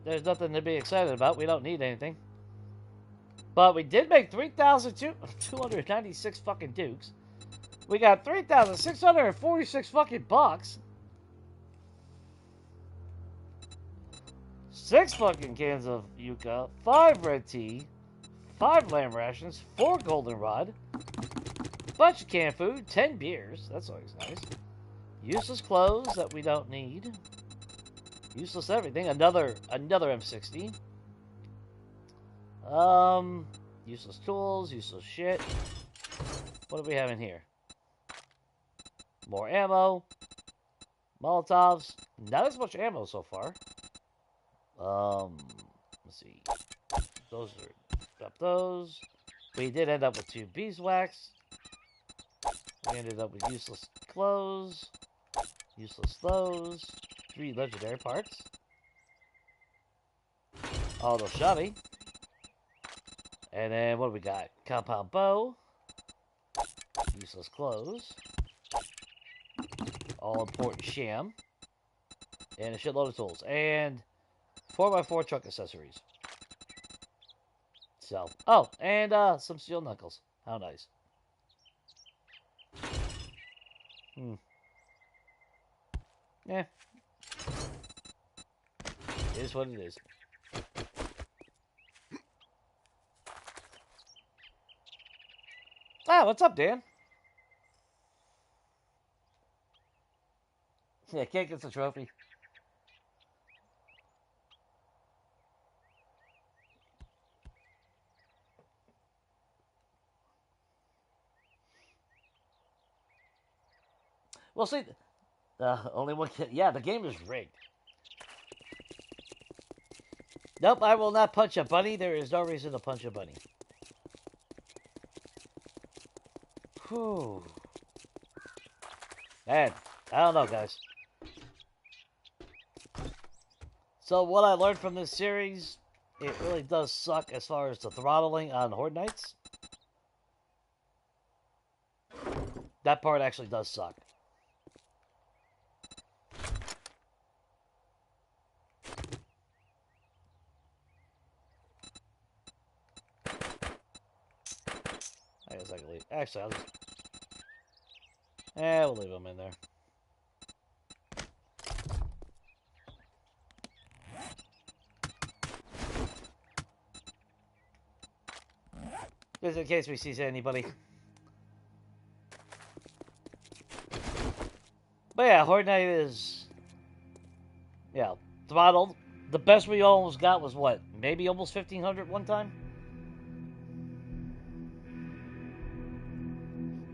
There's nothing to be excited about. We don't need anything. But we did make 3,296 fucking dukes. We got 3,646 fucking bucks. 6 fucking cans of yucca. 5 red tea. 5 lamb rations. 4 goldenrod. Bunch of canned food. 10 beers. That's always nice. Useless clothes that we don't need. Useless everything. Another M60. Useless tools. Useless shit. What do we have in here? More ammo. Molotovs. Not as much ammo so far. Let's see. Those are... Drop those. We did end up with 2 beeswax. We ended up with useless clothes. Useless those. 3 legendary parts. Auto shoddy. And then what do we got? Compound bow. Useless clothes. All important sham. And a shitload of tools. And 4x4 truck accessories. So, and some steel knuckles. How nice. Yeah. It is what it is. What's up, Dan? Yeah, Kate gets a trophy. We'll see. Only one can... Yeah, the game is rigged. Nope, I will not punch a bunny. There is no reason to punch a bunny. Whew. Man, I don't know, guys. So what I learned from this series, it really does suck as far as the throttling on Horde Nights. That part actually does suck. I guess I can leave. Actually, I'll just... we'll leave them in there. Just in case we see anybody. But yeah, Horde Night is... Yeah, throttled. The best we almost got was what? Maybe almost 1,500 one time?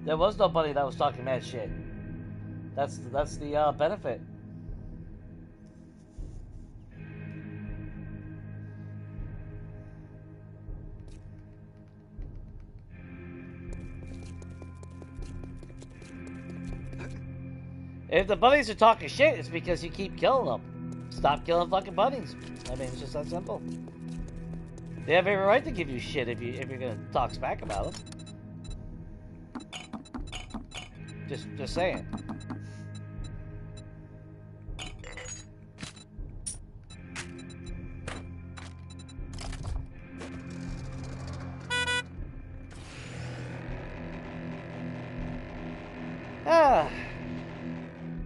There was nobody that was talking mad shit. That's the benefit. If the bunnies are talking shit, it's because you keep killing them. Stop killing fucking bunnies. I mean, it's just that simple. They have every right to give you shit if you're gonna talk smack about them. Just saying.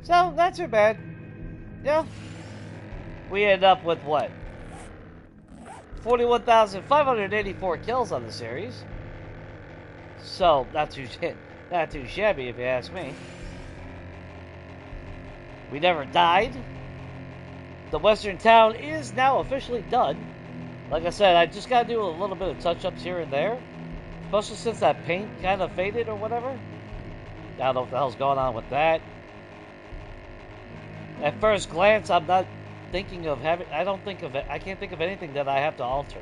So, not too bad. Yeah. We end up with what? 41,584 kills on the series. So, not too shabby if you ask me. We never died. The western town is now officially done. Like I said, I just gotta do a little bit of touch-ups here and there. Especially since that paint kind of faded or whatever. I don't know what the hell's going on with that. At first glance, I'm not thinking of having... I can't think of anything that I have to alter.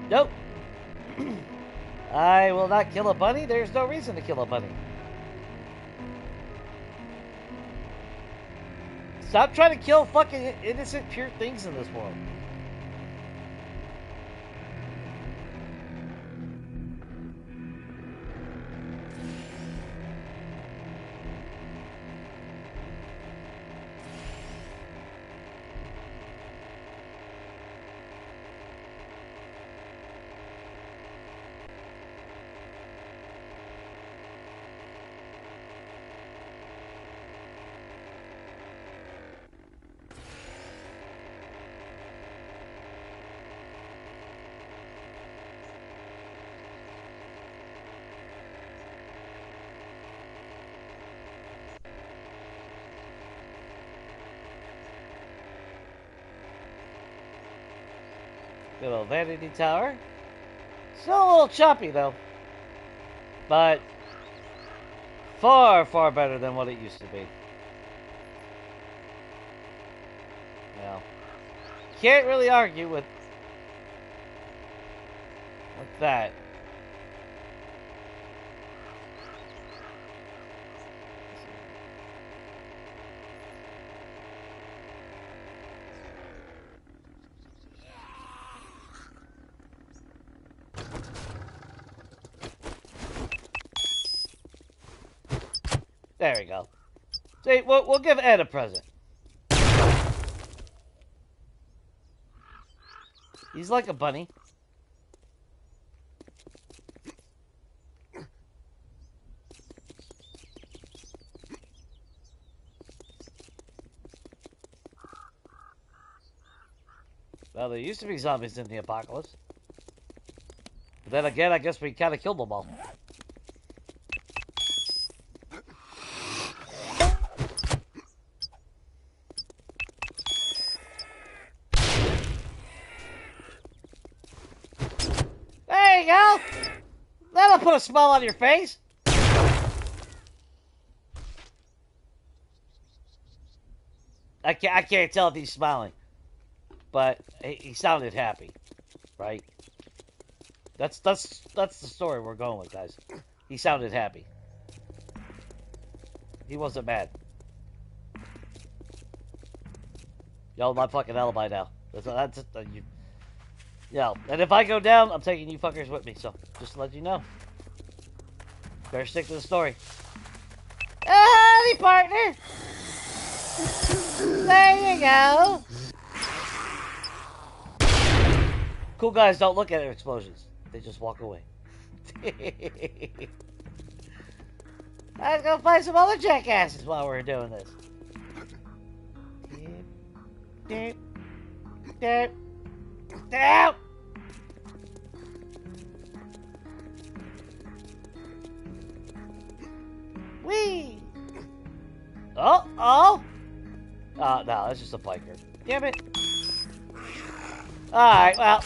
Nope. I will not kill a bunny. There's no reason to kill a bunny. Stop trying to kill fucking innocent, pure things in this world. Little vanity tower. Still a little choppy though. But far, far better than what it used to be. Well, can't really argue with that. There we go. See, we'll give Ed a present. He's like a bunny. Well, there used to be zombies in the apocalypse. But then again, I guess we kind of killed them all. That'll put a smile on your face. I can't tell if he's smiling, but he sounded happy, right? That's the story we're going with, guys. He sounded happy. He wasn't mad. Y'all my fucking alibi now. That's you. Yeah, and if I go down, I'm taking you fuckers with me. So just to let you know, better stick to the story. Howdy, partner. There you go. Cool guys don't look at explosions. They just walk away. Let's go find some other jackasses while we're doing this. Dip, dip, dip. Whee! Oh, oh! Oh, no, it's just a biker. Damn it. Alright, well,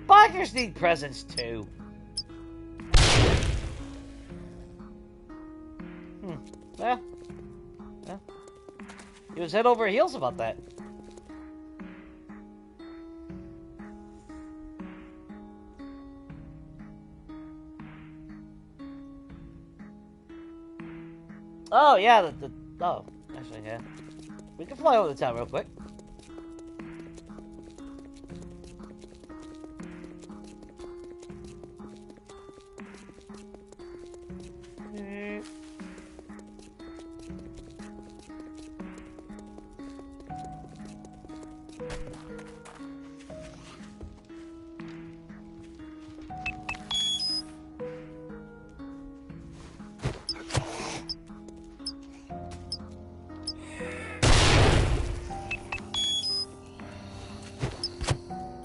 bikers need presents too. Well, he was head over heels about that. Oh, yeah, oh, actually, yeah. We can fly over the town real quick.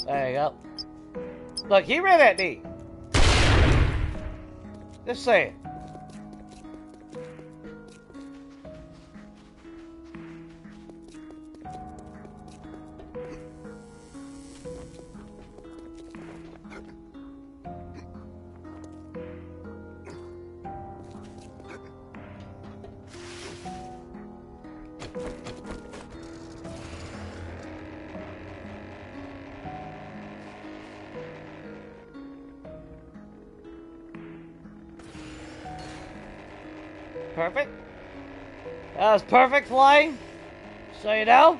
There you go. Look, he ran at me. Just saying. Perfect. That was perfect flying. So you know.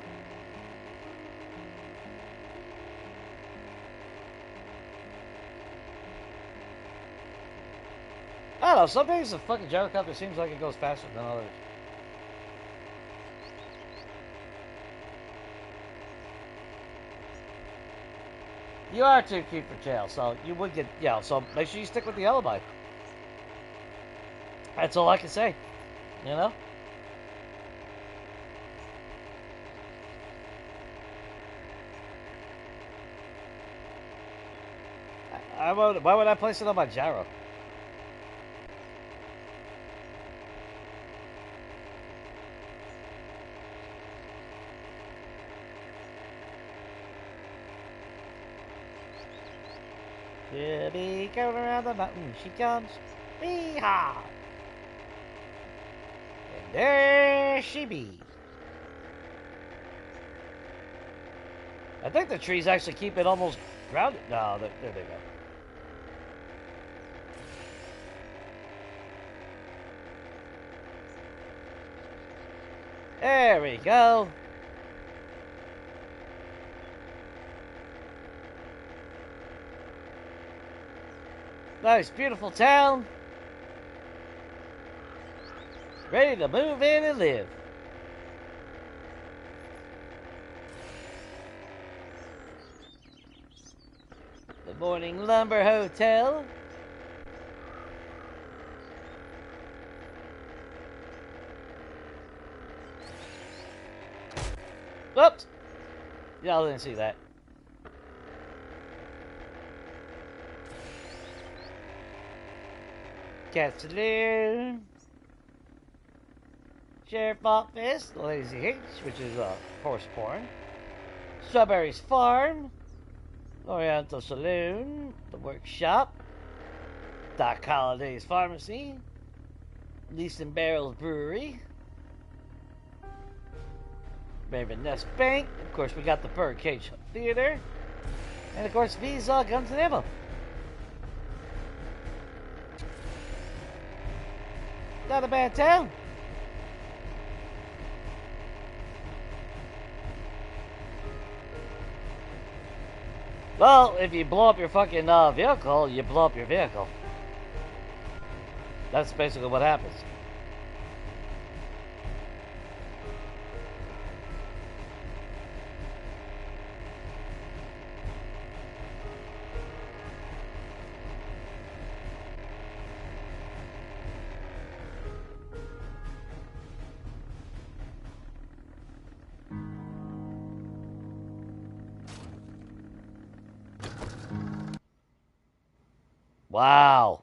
I don't know, some days the fucking gyrocopter seems like it goes faster than others. You are too cute for jail, so you would get, yeah, so make sure you stick with the alibi. That's all I can say, you know? Why would I place it on my gyro? She'll be going around the mountain, she comes, hee-haw! And there she be. I think the trees actually keep it almost grounded. No, there they go. There we go. Nice, beautiful town. Ready to move in and live. The Morning Lumber Hotel. Whoops! Y'all didn't see that. Cat Saloon. Sheriff Office, Lazy H, which is horse porn. Strawberries Farm. Oriental Saloon. The Workshop. Doc Holliday's Pharmacy, Least and Barrels Brewery, Raven Nest Bank. Of course, we got the Birdcage Theater, and of course, V's Guns and Ammo. Not a bad town. Well, if you blow up your fucking vehicle, you blow up your vehicle. That's basically what happens. Wow.